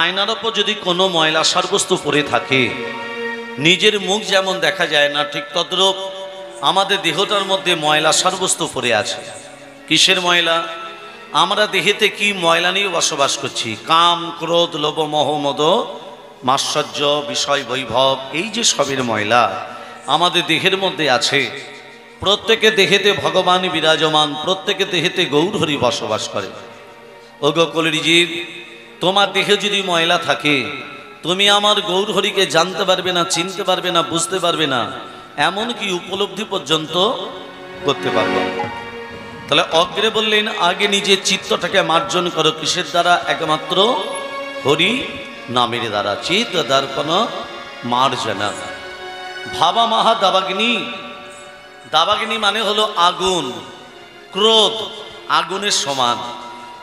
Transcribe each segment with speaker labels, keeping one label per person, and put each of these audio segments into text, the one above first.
Speaker 1: আয়নার ওপর যদি কোনো ময়লা সারবস্তু পড়ে থাকে, নিজের মুখ যেমন দেখা যায় না, ঠিক তদ্রূপ আমাদের দেহটার মধ্যে ময়লা সারবস্তু পড়ে আছে। কিসের ময়লা? আমরা দেহেতে কি ময়লা নিয়ে বসবাস করছি? কাম, ক্রোধ, লোভ, মোহ, মদ, মাৎসর্য, বিষয়, বৈভব, এই যে সবের ময়লা আমাদের দেহের মধ্যে আছে। প্রত্যেকে দেহেতে ভগবান বিরাজমান, প্রত্যেকে দেহেতে গৌরহরি বসবাস করে। ওগো কলির জীব, তোমার দেহে যদি ময়লা থাকে, তুমি আমার গৌরহরিকে জানতে পারবে না, চিনতে পারবে না, বুঝতে পারবে না, এমনকি উপলব্ধি পর্যন্ত করতে পারবে না। তাহলে অগ্রে বললেন আগে নিজের চিত্তটাকে মার্জন করো। কিসের দ্বারা? একমাত্র হরি নামের দ্বারা। চিত্ত দর্পণ মার্জনা। ভাবা মাহা দাবাগ্নি। দাবাগ্নি মানে হলো আগুন। ক্রোধ আগুনের সমান।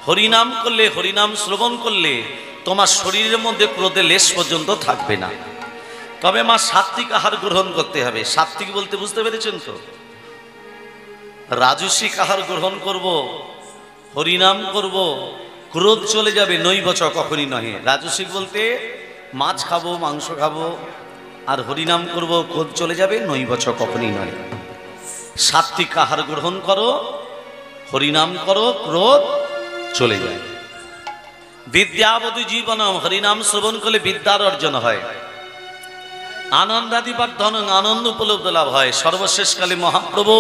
Speaker 1: হরিনাম করলে, হরিনাম শ্রবণ করলে তোমার শরীরের মধ্যে ক্রোধে লেশ পর্যন্ত থাকবে না। তবে মা সাত্বিক আহার গ্রহণ করতে হবে। সাত্বিক বলতে বুঝতে পেরেছেন তো? রাজস্বিক আহার গ্রহণ করব, হরিনাম করব, ক্রোধ চলে যাবে, নৈবচ কখনই নহে। রাজস্বিক বলতে মাছ খাবো, মাংস খাবো, আর হরিনাম করব, ক্রোধ চলে যাবে, নৈবচ কখনই নয়। সাত্বিক আহার গ্রহণ করো, হরিনাম করো, ক্রোধ চলে যায়। বিদ্যাবধি জীবনম। হরিনাম শ্রবণ করলে বিদ্যার অর্জন হয়। আনন্দাদি বর্ধন, আনন্দ উপলব্ধ লাভ হয়। সর্বশেষকালে মহাপ্রভু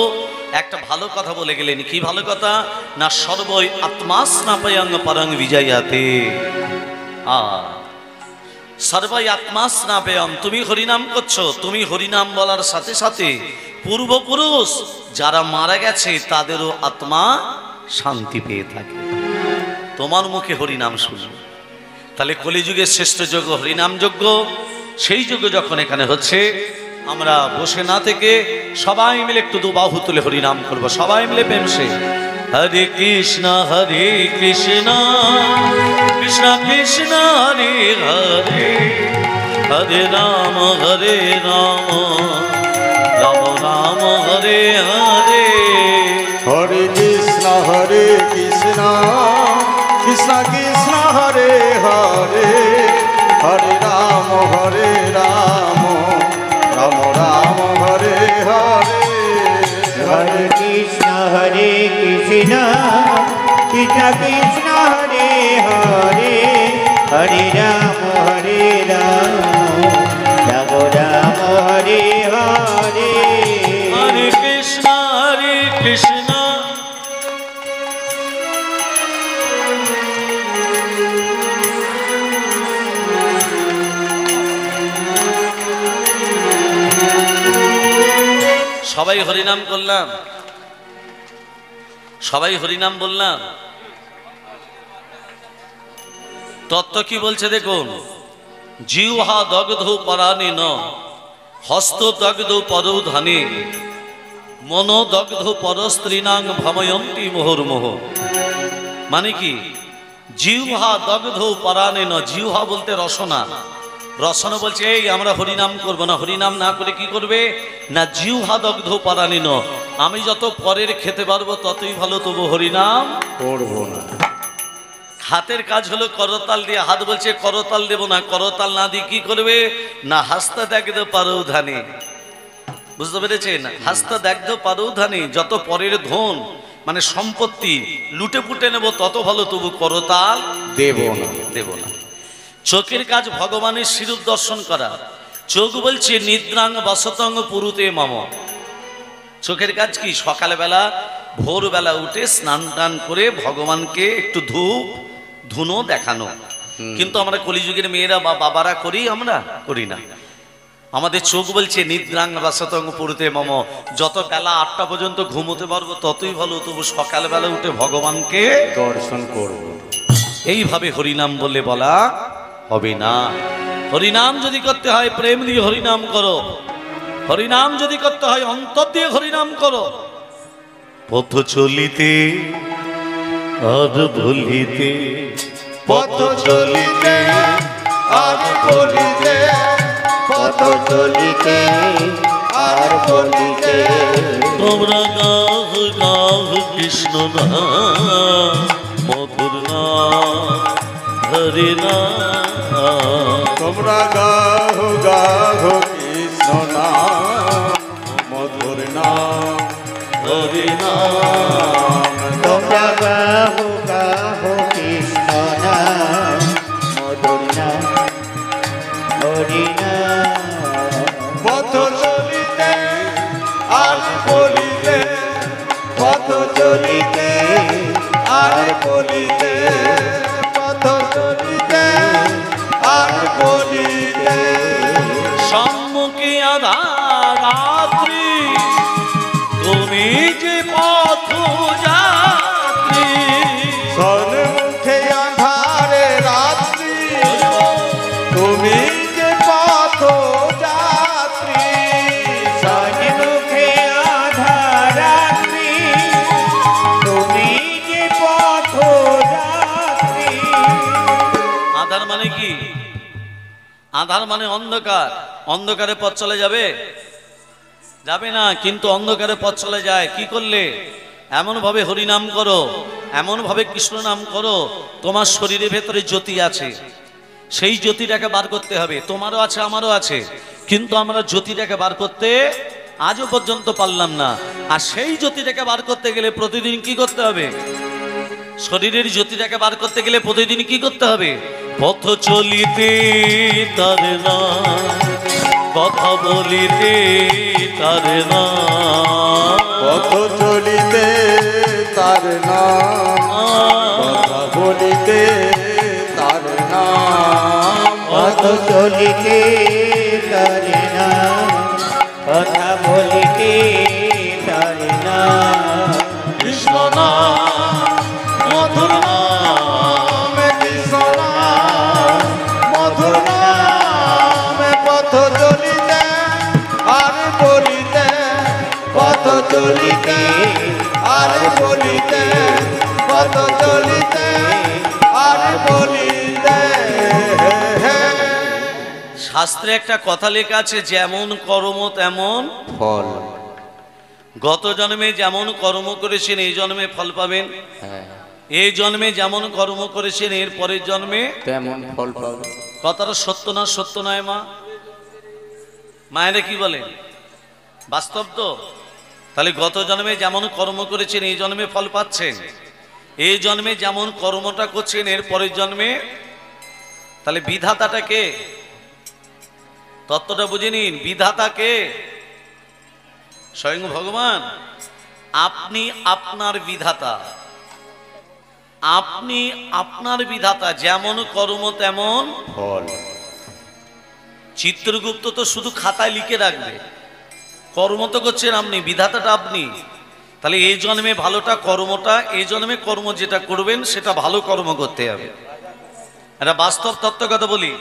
Speaker 1: একটা ভালো কথা বলে গেলেন। কি ভালো কথা? না সর্বই আত্মাস্নাপয়ং পরং বিজয়াতে। সর্বই আত্মাস্নাপয়ং। তুমি হরিনাম করছো, তুমি হরিনাম বলার সাথে সাথে পূর্বপুরুষ যারা মারা গেছে তাদেরও আত্মা শান্তি পেয়ে থাকে। তোমার মুখে হরিনাম শুনবে। তাহলে কলিযুগের শ্রেষ্ঠ যজ্ঞ হরিনাম যজ্ঞ। সেই যজ্ঞ যখন এখানে হচ্ছে, আমরা বসে না থেকে সবাই মিলে একটু দুবাহু তুলে হরিনাম করবো। সবাই মিলে প্রেমসে হরে কৃষ্ণ হরে কৃষ্ণ কৃষ্ণ কৃষ্ণ হরে হরে, হরে রাম রাম রাম হরে হরে।
Speaker 2: হরে কৃষ্ণ কৃষ্ণ কৃষ্ণ হরে হরে, হরে রাম রাম রাম হরে হরে।
Speaker 3: হরে কৃষ্ণ কৃষ্ণ কৃষ্ণ হরে হরে, হরে রাম রাম রাম হরে হরে।
Speaker 1: হরে কৃষ্ণ কৃষ্ণ সবাই হরিনাম করলাম, সবাই হরিনাম বললাম। তত্ত্ব কি বলছে দেখুন। জিহ্বা দগ্ধ পরাণে ন, হস্ত দগ্ধ পরৌধানে, মনো দগ্ধ পরস্ত্রীনাং ভময়ন্তি মোহর্মোহ। মানে কি? জিহ্বা দগ্ধ পরাণে ন। জিহ্বা বলতে রসনা। রসনা বলছে এই আমরা হরিনাম করবো না। হরিনাম না করে কি করবে? না জিহ্বা দগ্ধ পরাণে ন। আমি যত পরের খেতে পারবো ততই ভালো, তবু হরিনাম
Speaker 2: করবো না।
Speaker 1: হাতের কাজ হলো করতাল দিয়ে। হাত বলছে করতাল দেব না। করতাল না দিয়ে কি করবে? না হাস্তা দেখতে পারো ধানে। বুঝতে পেরেছেন? হাস্তা দেখতে পারো ধানে। যত পরের ধন মানে সম্পত্তি লুটে পুটে নেব তত ভালো, তবু করতাল দেব না। চোখের কাজ ভগবানের শিরূপ দর্শন করা। চোখ বলছে নিদ্রাং বসতং পুরুতে মম। চোখের কাজ কি? সকালবেলা ভোরবেলা উঠে স্নান টান করে ভগবানকে একটু ধূপ ধুনো দেখানো। কিন্তু আমরা কলিযুগের মেয়েরা বা বাবারা করি? আমরা করি না। আমাদের চোখ বলছে নিদ্রাং বাসতং পুরুতে মম। যত বেলা 8টা পর্যন্ত ঘুমোতে পারবো ততই ভালো, তবু সকালবেলা উঠে ভগবানকে
Speaker 2: দর্শন করব।
Speaker 1: এইভাবে হরিনাম বলে বলা হবে না। হরিনাম যদি করতে হয় প্রেম দিয়ে হরিনাম করো। হরিনাম যদি করতে হয় অন্তর দিয়ে হরিনাম করো। পথ চলিতে আর ভুলিতে,
Speaker 2: পথ চলিতে আর বলিতে, পথ চলিতে আর বলিতে।
Speaker 1: তোমরা গাহ গাহ কৃষ্ণ নাম, মধুর নাম, হরে নাম।
Speaker 2: তোমরা গাহো গাহো কৃষ্ণ নাম মধুর নাম হরি নাম
Speaker 3: তোমরা গাহো গাহো কৃষ্ণ নাম মধুর নাম হরি নাম
Speaker 2: পথ চলিতে আর বলিতে পথ চলিতে আর বলিতে পথ চলিতে আর বলিতে
Speaker 1: সম্মুখে আধার রাত্রি তুমি যে পথ যাত্রী
Speaker 2: সন্মুখে আধারে রাত্রি তুমি যে পথ যাত্রী
Speaker 3: সন্মুখে আধারাত্রি তুমি যে পথ যাত্রী
Speaker 1: আধার মানে কি? আধার মানে অন্ধকার। অন্ধকারে পথ চলে যাবে? যাবে না। কিন্তু অন্ধকারে পথ চলে যায় কি করলে? এমন ভাবে হরিনাম করো, এমন ভাবে কৃষ্ণ নাম করো, তোমার শরীরের ভেতরে জ্যোতি আছে, সেই জ্যোতিটাকে বার করতে হবে। তোমারও আছে, আমারও আছে, কিন্তু আমরা জ্যোতিটাকে বার করতে আজও পর্যন্ত পারলাম না। আর সেই জ্যোতিটাকে বার করতে গেলে প্রতিদিন কি করতে হবে? শরীরের জ্যোতিটাকে বার করতে গেলে প্রতিদিন কি করতে হবে? পথ চলিতে তার নাম, কথা বলিতে তার নাম,
Speaker 2: পথ চলিতে তার নাম কথা বলিতে তার নাম
Speaker 3: পথ চলিতে তার নাম কথা বলিতে তার নাম
Speaker 1: কৃষ্ণ নাম মধুর নাম,
Speaker 2: কৃষ্ণ নাম মধুর নাম পথ চলিতে আর বলিতে পথ চলিতে আর বলিতে পথ চলিতে আর বলিতে
Speaker 1: শাস্ত্রে একটা কথা লেখা আছে, যেমন কর্ম তেমন
Speaker 2: ফল
Speaker 1: গত জন্মে যেমন কর্ম করেছেন এই জন্মে ফল পাবেন, এই জন্মে যেমন কর্ম করেছেন এর পরের জন্মে
Speaker 2: তেমন ফল পাবে
Speaker 1: কথাটা সত্য না? সত্য নয় মা? মায়েরা কি বলে? বাস্তব তো? তাহলে গত জন্মে যেমন কর্ম করেছেন এই জন্মে ফল পাচ্ছেন, এই জন্মে যেমন কর্মটা করছেন এর পরের জন্মে। তাহলে বিধাতাটা কে? তত্ত্বটা বুঝে নিন। বিধাতা কে? স্বয়ং ভগবান। আপনি আপনার বিধাতা, আপনি আপনার বিধাতা, যেমন কর্ম তেমন
Speaker 2: ফল
Speaker 1: চিত্রগুপ্ত তো শুধু খাতায় লিখে রাখবে, কর্ম তো করছেন আপনি, বিধাতাটা আপনি। তাহলে এই জন্মে ভালোটা কর্মটা, এই জন্মে কর্ম যেটা করবেন সেটা ভালো কর্ম করতে হবে। একটা বাস্তব তত্ত্ব কথা বলি,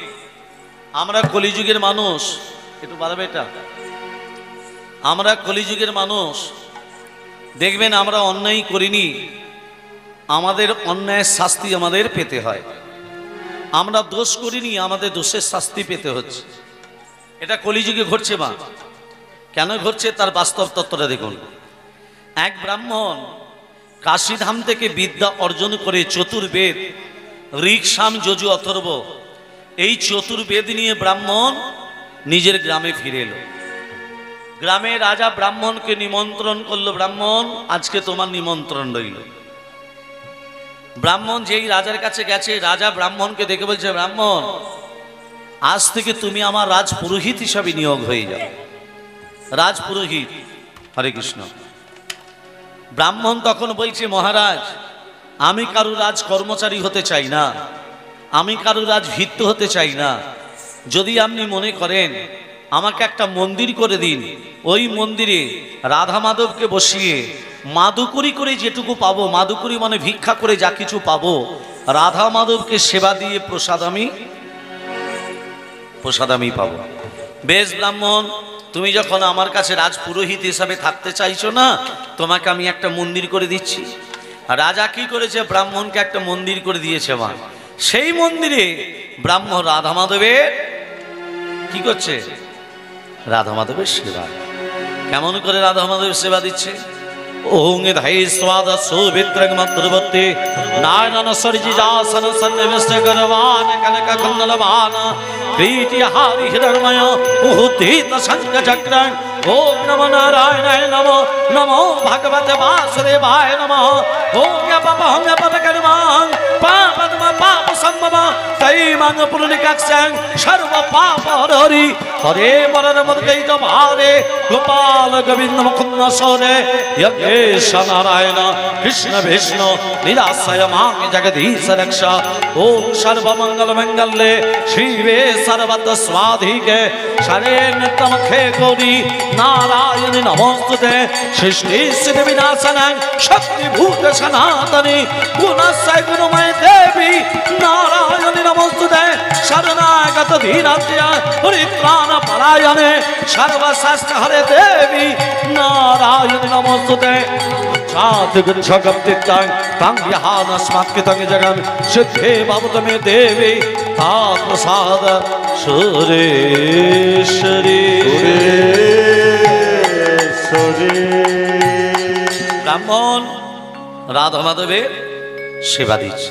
Speaker 1: আমরা কলিযুগের মানুষ, একটু বাড়াবে এটা, আমরা কলিযুগের মানুষ, দেখবেন আমরা অন্যায় করিনি, আমাদের অন্যায়ের শাস্তি আমাদের পেতে হয়। আমরা দোষ করিনি, আমাদের দোষের শাস্তি পেতে হচ্ছে। এটা কলিযুগে ঘটছে মা। কেন ঘটছে তার বাস্তব তত্ত্বটা দেখুন। এক ব্রাহ্মণ কাশীধাম থেকে বিদ্যা অর্জন করে চতুর্বেদ ঋক সাম যজু অথর্ব, এই চতুর্বেদ নিয়ে ব্রাহ্মণ নিজের গ্রামে ফিরে এলো। গ্রামে রাজা ব্রাহ্মণকে নিমন্ত্রণ করলো, ব্রাহ্মণ আজকে তোমার নিমন্ত্রণ রইল। ব্রাহ্মণ যেই রাজার কাছে গেছে, রাজা ব্রাহ্মণকে দেখে বলছে, ব্রাহ্মণ আজ থেকে তুমি আমার রাজপুরোহিত হিসাবে নিয়োগ হয়ে যাও। রাজপুরোহিত, হরে কৃষ্ণ। ব্রাহ্মণ তখন বলছে, মহারাজ আমি কারু রাজ কর্মচারী হতে চাই না, আমি কারু রাজ ভিত্ত হতে চাই না। যদি আপনি মনে করেন আমাকে একটা মন্দির করে দিন, ওই মন্দিরে রাধা মাধবকে বসিয়ে মাদুকুরি করে যেটুকু পাবো, মাদুকুরি মানে ভিক্ষা করে যা কিছু পাবো, রাধা মাধবকে সেবা দিয়ে প্রসাদ আমি পাবো। বেশ ব্রাহ্মণ, তুমি যখন আমার কাছে রাজপুরোহিত হিসাবে থাকতে চাইছো না, তোমাকে আমি একটা মন্দির করে দিচ্ছি। রাজা কি করেছে? ব্রাহ্মণকে একটা মন্দির করে দিয়েছে মা। সেই মন্দিরে ব্রাহ্মণ রাধা মাধবের কি করছে? রাধা মাধবের সেবা। কেমন করে রাধা মাধবের সেবা দিচ্ছে? ओं धै स्वाद सुभित्रग मद्रवत्ते नारायण सर्जिजासन सन्निविष्ट गर्वान कनक कुंडलवान प्रीति हारि हिरण्मय उहुतीत शंख चक्र ओम नमो नारायणाय नमो नमो भगवते वासुदेवाय नमः ओम यपहं यपकर्मां पापद्म पाप संभव तैमं पुरुलिकाक्षं सर्व पाप हरि हरे वरद मद्गैत भारे गोपाल गोविंद मुकुंद सरे यज्ञेश नारायण कृष्ण विष्णु निराशय मां जगदीश रक्ष ओम सर्वमंगल मंगल्ये शिवे सर्वत्र स्वाधिके शरे नित्यमुखे गौरी नारायण नमोस्तुते सृष्टि स्थिति विनाशन शक्ति भूत सनातनी गुणस्य गुणमय देवी नारायण नमोस्तुते शरणागत धीरात्या परित्राण परायणे सर्वशास्त्र हरे देवी नारायण नमोस्तुते छातगच्छगप्तितां तांग्यहान स्मात्कितं जगं सिद्धे भवतमे देवी ताप्रसाद सुरेश्वरी ब्राह्मण राधा माधवे सेवा दिচ্ছে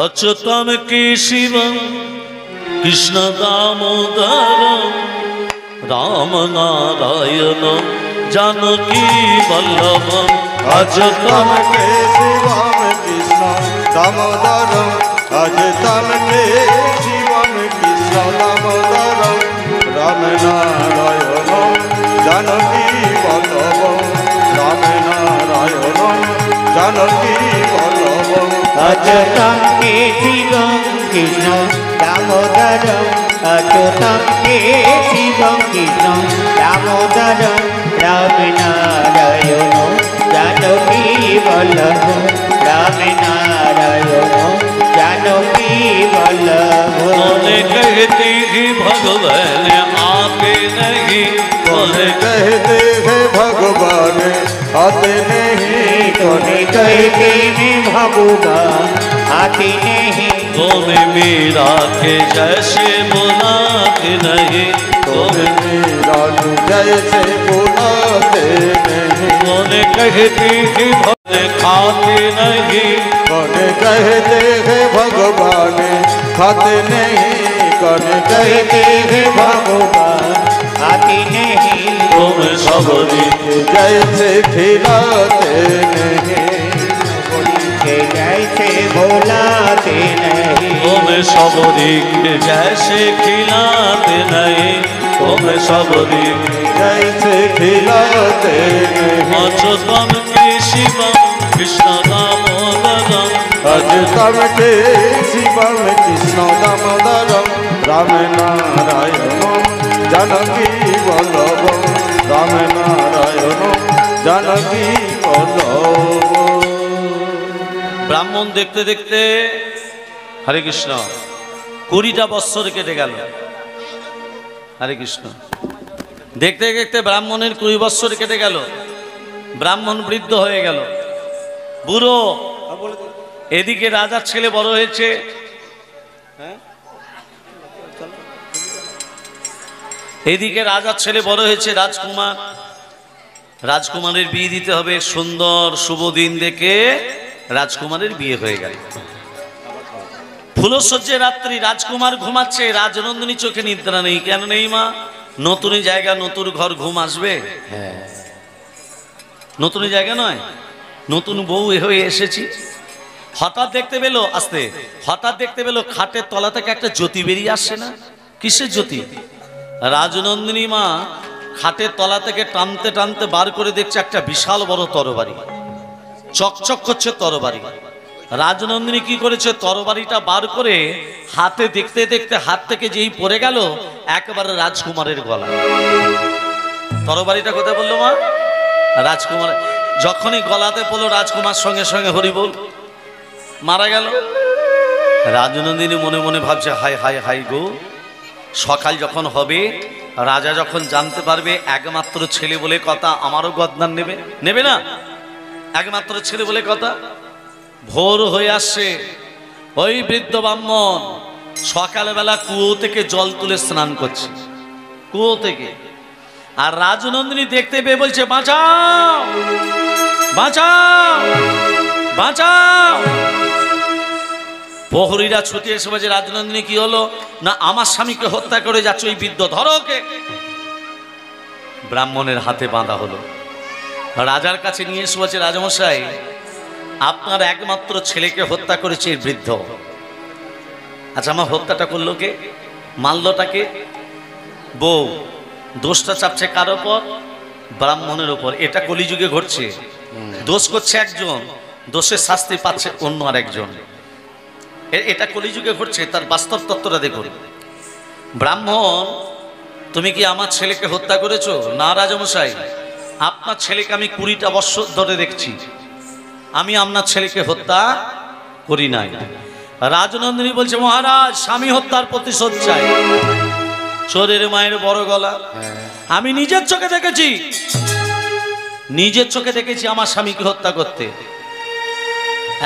Speaker 1: अच्युतम केशवम कृष्ण दामोदर राम नारायण जानकी वल्लभ
Speaker 2: अच्युतम केशवम कृष्ण दामोदरम अच्युतम केशवम कृष्ण दामोदरम राम नारायणम जानकी वल्लभम राम नारायणम जानकी वल्लभम
Speaker 3: अच्युतं केशवं कृष्ण दामोदरं अच्युतं केशवं कृष्ण दामोदरं राम नारायणं जानकी वल्लभं राम नारायणं जानकी वल्लभं
Speaker 1: बोले कहती ही भगवान आते नहीं बोले
Speaker 2: कहते हैं भगवान आते नहीं
Speaker 3: तोने कहते हैं भगवान आते नहीं
Speaker 1: बोले मीरा के जैसे बुलाते नहीं बोले
Speaker 2: मेरा जैसे बुलाते नहीं
Speaker 1: बोले कहती ही भले खाते नहीं
Speaker 2: कौन कहते हैं भगवान खाते नहीं कौन कहते हैं
Speaker 3: भगवान आते नहीं
Speaker 1: तुम सबरी
Speaker 2: जैसे खिलाते नहीं
Speaker 3: के जैसे भोलाते नहीं
Speaker 1: तुम सबरी जैसे खिलाते नहीं तुम सबरी
Speaker 2: जैसे खिलाते नहीं
Speaker 1: अच्युतम केशवम कृष्ण दामोदरम
Speaker 2: अच्युतम केशवम कृष्ण दामोदरम राम नारायणम जानकी वल्लभम राम नारायणम जानकी वल्लभम
Speaker 1: ब्राह्मण देखते देखते हरे कृष्ण 20টা বছর কেটে গেল हरे कृष्ण देखते देखते ब्राह्मणের 20 বছর কেটে গেল ব্রাহ্মণ বৃদ্ধ হয়ে গেল বুড়ো এদিকে রাজার ছেলে বড় হয়েছে এদিকে রাজার ছেলে বড় হয়েছে রাজকুমার রাজকুমারের বিয়ে দিতে হবে সুন্দর শুভ দিন দেখে রাজকুমারের বিয়ে হয়ে গেল ফুলসজ্জে রাত্রি রাজকুমার ঘুমাচ্ছে রাজনন্দিনী চোখে নিদ্রা নেই কেন নেই মা নতুন জায়গা নতুন ঘর ঘুম আসবে হ্যাঁ নতুন জায়গা নয় নতুন বউ হয়ে এসেছি হঠাৎ দেখতে পেলো আস্তে হঠাৎ দেখতে পেলো খাটের তলা থেকে একটা জ্যোতি বেরিয়ে আসছে না কিসের জ্যোতি রাজনন্দিনী মা খাটের তলা থেকে টানতে টানতে বার করে দেখছে একটা বিশাল বড় তরবারি চকচক করছে তরবারি রাজনন্দিনী কি করেছে তরবারিটা বার করে হাতে দেখতে দেখতে হাত থেকে যেই পড়ে গেল একবারে রাজকুমারের গলা তরবারিটা কোথায় বললো মা রাজকুমার যখনই গলাতে পড়লো রাজকুমার সঙ্গে সঙ্গে হরি বল মারা গেল রাজনন্দিনী মনে মনে ভাবছে হায় হায় হায় গো সকাল যখন হবে রাজা যখন জানতে পারবে একমাত্র ছেলে বলে কথা আমারও গদনান নেবে নেবে না একমাত্র ছেলে বলে কথা ভোর হয়ে আসছে ওই বৃদ্ধ ব্রাহ্মণ সকালবেলা কুয়ো থেকে জল তুলে স্নান করছে কুয়ো থেকে আর রাজনন্দিনী দেখতে পেয়ে বলছে বাঁচাও বাঁচাও বাঁচাও। প্রহরীরা ছুটে এসে বলছে রাজনন্দিনী কি হলো? না আমার স্বামীকে হত্যা করে যাচ্ছে ওই বৃদ্ধ, ধরো ওকে। ব্রাহ্মণের হাতে বাঁধা হলো, রাজার কাছে নিয়ে এসে বলছে রাজামশাই আপনার একমাত্র ছেলেকে হত্যা করেছে এই বৃদ্ধ। আচ্ছা আমার হত্যাটা করলো কে, মারলটাকে? বউ। দোষটা চাপছে কার ওপর? ব্রাহ্মণের ওপর। এটা কলিযুগে ঘটছে। দোষ করছে একজন, দোষের শাস্তি পাচ্ছে অন্য আর একজন। এটা কলিযুগে ঘটছে, তার বাস্তব তত্ত্বটা দেখুন। ব্রাহ্মণ তুমি কি আমার ছেলেকে হত্যা করেছো? না রাজামশাই, আপনার ছেলেকে আমি 20টা বছর ধরে দেখছি, আমি আপনার ছেলেকে হত্যা করি নাই। রাজনন্দিনী বলছে মহারাজ স্বামী হত্যার প্রতিশোধ চাই। চোরের মায়ের বড় গলা। আমি নিজের চোখে দেখেছি, নিজের চোখে দেখেছি আমার স্বামীকে হত্যা করতে।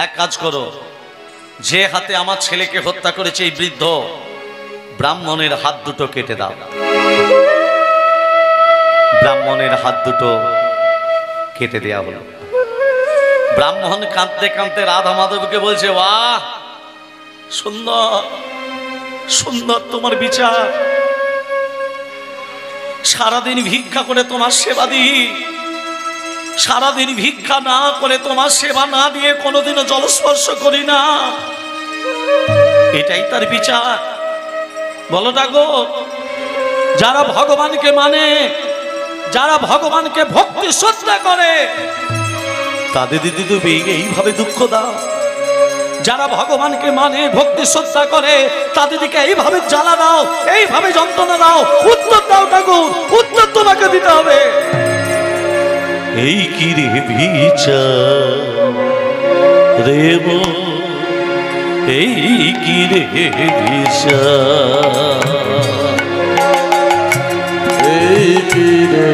Speaker 1: এক কাজ করো, যে হাতে আমার ছেলেকে হত্যা করেছে এই বৃদ্ধ, ব্রাহ্মণের হাত দুটো কেটে দাও। ব্রাহ্মণের হাত দুটো কেটে দেয়া হলো। ব্রাহ্মণ কাঁদতে কাঁদতে রাধা মাধবকে বলছে বাহ সুন্দর সুন্দর তোমার বিচার, সারাদিন ভিক্ষা করে তোমার সেবা দিই, সারাদিন ভিক্ষা না করে তোমার সেবা না দিয়ে কোনোদিনও জলস্পর্শ করি না, এটাই তার বিচার? বলো না গো, যারা ভগবানকে মানে, যারা ভগবানকে ভক্তি শ্রদ্ধা করে তাদের দিদি তুমি এইভাবে দুঃখ দাও? যারা ভগবানকে মানে ভক্তি শ্রদ্ধা করে তাদেরকে এইভাবে জ্বালা দাও, এইভাবে যন্ত্রণা দাও? উত্তর দাও ঠাকুর, উত্তর তোমাকে দিতে হবে। এই কি রে বিচার রে মো, এই কি রে বিচার,
Speaker 2: এই কি রে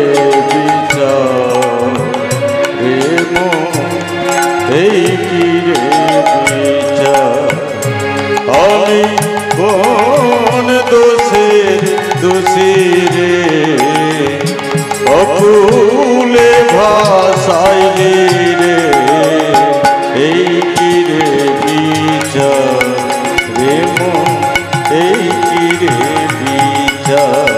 Speaker 2: বিচার রে মন, এই কি রে বিচার, আমি কোন দোষে দোষী রে, অকুলে ভাসাইলি রে, এই কি রে বিচার রে মন, এই কি রে বিচার,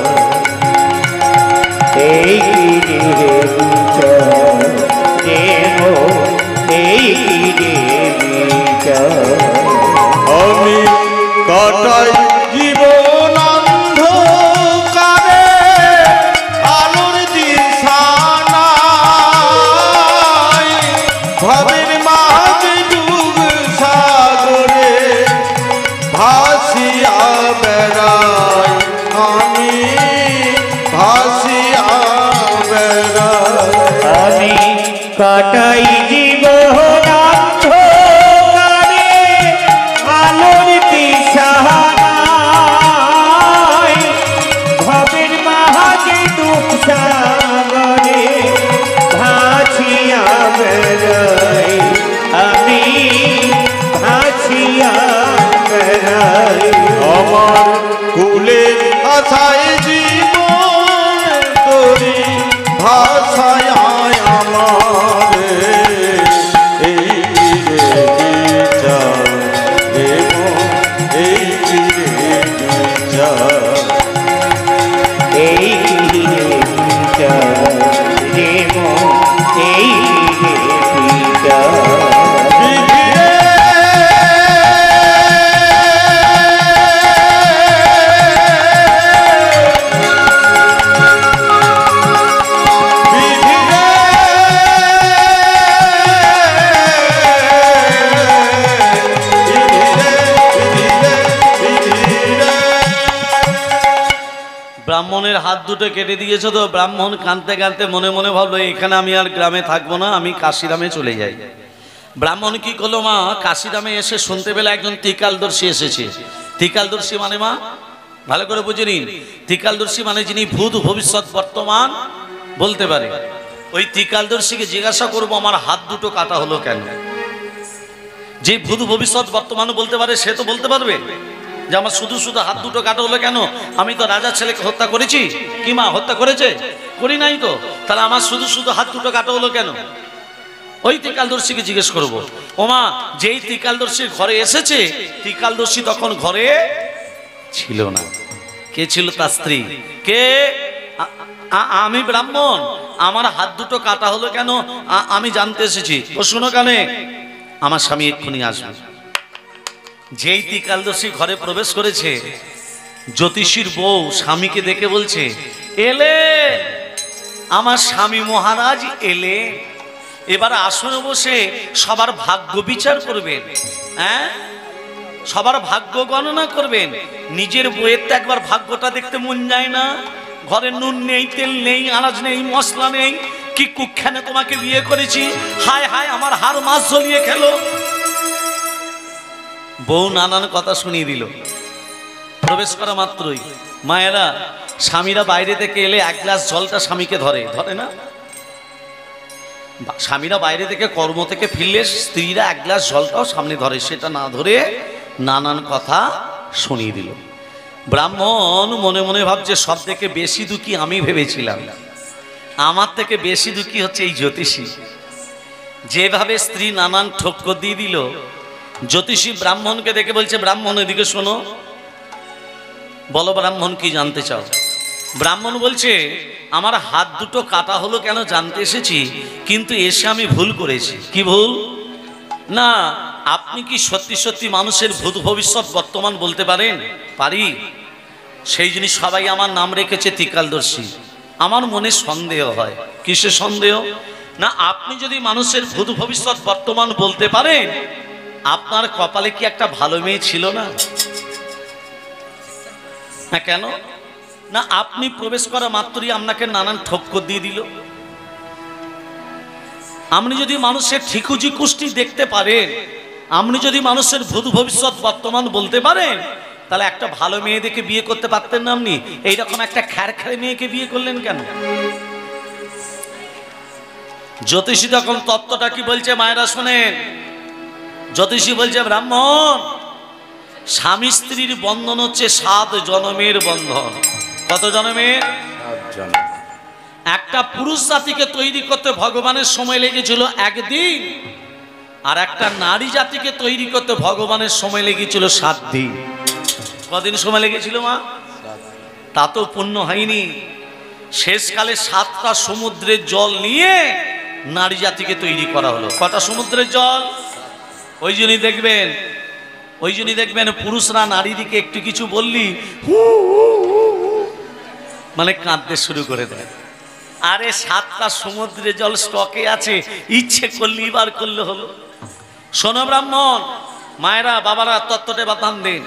Speaker 3: এই কি রে বিচার রে মন, এই কি রে বিচার।
Speaker 2: আমি কাটাই জীবন অন্ধকারে, আলোর দিশা নাই, ভাবের মাঝে ডুব সাগরে ভাসিয়া বেড়াই, আমি ভাসিয়া বেড়াই।
Speaker 3: আমি কাটাই জীবন অন্ধকারে, আলোর দিশা নাই, ভবের মাঝে ডুব সাগরে ভাসিয়া বেড়াই, আমি ভাসিয়া বেড়াই।
Speaker 2: আমার কুলে আশায় জীবন তোরি ভাষায় আমার, এই রে বিচার রে মন, এই রে বিচার,
Speaker 3: এই কি রে বিচার রে মন, এই কি রে বিচার।
Speaker 2: বিধি রে, বিধি রে,
Speaker 1: ব্রাহ্মণের হাত দুটো কেটে দিয়েছো তো? ব্রাহ্মণ কাঁদতে কাঁদতে মনে মনে ভাবলো এখানে আমি আর গ্রামে থাকবো না, আমি কাশিরামে চলে যাই। ব্রাহ্মণ কি করলো মা, কাশিরামে এসে শুনতে পেলে একজন ত্রিকালদর্শী এসেছে। ত্রিকালদর্শী মানে মা ভালো করে বুঝে নিন, ত্রিকালদর্শী মানে যিনি ভূত ভবিষ্যৎ বর্তমান বলতে পারে। ওই ত্রিকালদর্শীকে জিজ্ঞাসা করবো আমার হাত দুটো কাটা হলো কেন? যে ভূত ভবিষ্যৎ বর্তমান বলতে পারে সে তো বলতে পারবে যে আমার শুধু শুধু হাত দুটো কাটা হলো কেন? আমি তো রাজার ছেলেকে হত্যা করেছি। কি মা হত্যা করেছে? করি নাই তো, তাহলে আমার শুধু শুধু হাত দুটো কাটা হলো কেন? ওই ত্রিকালদর্শীকে জিজ্ঞেস করব, ওমা যেই ত্রিকালদর্শীর ঘরে এসেছে, ত্রিকালদর্শী তখন ঘরে ছিল না। কে ছিল? তার স্ত্রী। কে? আমি ব্রাহ্মণ, আমার হাত দুটো কাটা হলো কেন আমি জানতে এসেছি। ও শুনো কানে, আমার স্বামী এক্ষুনি আসবে। যেই ত্রিকালদর্শী ঘরে প্রবেশ করেছে, জ্যোতিষীর বউ স্বামীকে দেখে বলছে, এলে আমার স্বামী মহারাজ এলে, এবার আসনে বসে সবার ভাগ্য বিচার করবেন। হ্যাঁ, সবার ভাগ্য গণনা করবেন। নিজের বইয়ের তো একবার ভাগ্যটা দেখতে মন যায় না? ঘরে নুন নেই, তেল নেই, আনাজ নেই, মশলা নেই, কি কুখ্যানে তোমাকে বিয়ে করেছি, হায় হায় আমার হাড় মাছ জ্বলিয়ে খেলো। বউ নানান কথা শুনিয়ে দিল। প্রবেশ করা মাত্রই মায়েরা, স্বামীরা বাইরে থেকে এলে এক গ্লাস জলটা স্বামীকে ধরে না? স্বামীরা বাইরে থেকে কর্ম থেকে ফিরলে স্ত্রীরা এক গ্লাস জলটাও সামনে ধরে, সেটা না ধরে নানান কথা শুনিয়ে দিল। ব্রাহ্মণ মনে মনে ভাবছে সব থেকে বেশি দুঃখী আমি ভেবেছিলাম, আমার থেকে বেশি দুঃখী হচ্ছে এই জ্যোতিষী। যেভাবে স্ত্রী নানান ঠক্কর দিয়ে দিল, জ্যোতিষী ব্রাহ্মণকে দেখে বলছে, ব্রাহ্মণ এদিকে শোনো, বলো ব্রাহ্মণ কি জানতে চাও? ব্রাহ্মণ বলছে, আমার হাত দুটো কাটা হলো কেন জানতে এসেছি, কিন্তু এসে আমি ভুল করেছি। কি ভুল? না, আপনি কি সত্যি সত্যি মানুষের ভূত ভবিষ্যৎ বর্তমান বলতে পারেন? পারি। সেই জিনিস সবাই আমার নাম রেখেছে ত্রিকালদর্শী। আমার মনে সন্দেহ হয়। কিসের সন্দেহ? না, আপনি যদি মানুষের ভূত ভবিষ্যৎ বর্তমান বলতে পারেন, আপনার কপালে কি একটা ভালো মেয়ে ছিল না? না কেন? না, আপনি প্রবেশ করা মাত্রই আপনাকে নানান ঠক্কর দিয়ে দিল। আপনি যদি মানুষের ঠিকুজি কুষ্টি দেখতে পারেন, আপনি যদি মানুষের ভূত ভবিষ্যৎ বর্তমান বলতে পারেন, তাহলে একটা ভালো মেয়ে দেখে বিয়ে করতে পারতেন না? আপনি এইরকম একটা খ্যারখ্যারে মেয়েকে বিয়ে করলেন কেন? জ্যোতিষী তখন তত্ত্বটা কি বলছে মায়েরা শোনেন। জ্যোতিষী বলছে, ব্রাহ্মণ, স্বামী স্ত্রীর বন্ধন হচ্ছে 7 জন্মের বন্ধন। কত জন্মের?
Speaker 2: 7 জন্ম।
Speaker 1: একটা পুরুষ জাতিকে তৈরি করতে ভগবানের সময় লেগেছিল 1 দিন, আর একটা নারী জাতিকে তৈরি করতে ভগবানের সময় লেগেছিল 7 দিন। কদিন সময় লেগেছিল মা? তা তো পূর্ণ হয়নি। শেষকালে 7টা সমুদ্রের জল নিয়ে নারী জাতিকে তৈরি করা হলো। কটা সমুদ্রের জল? ওই জন্যই দেখবেন পুরুষরা নারীদিকে একটু কিছু বললি মানে কাঁদতে শুরু করে দেয়। আরে 7টা সমুদ্রের জল স্টকে আছে, ইচ্ছে করলে বার করলে হলো। শোনো ব্রাহ্মণ, মায়েরা বাবারা তত্ত্বটা বাতান দেন।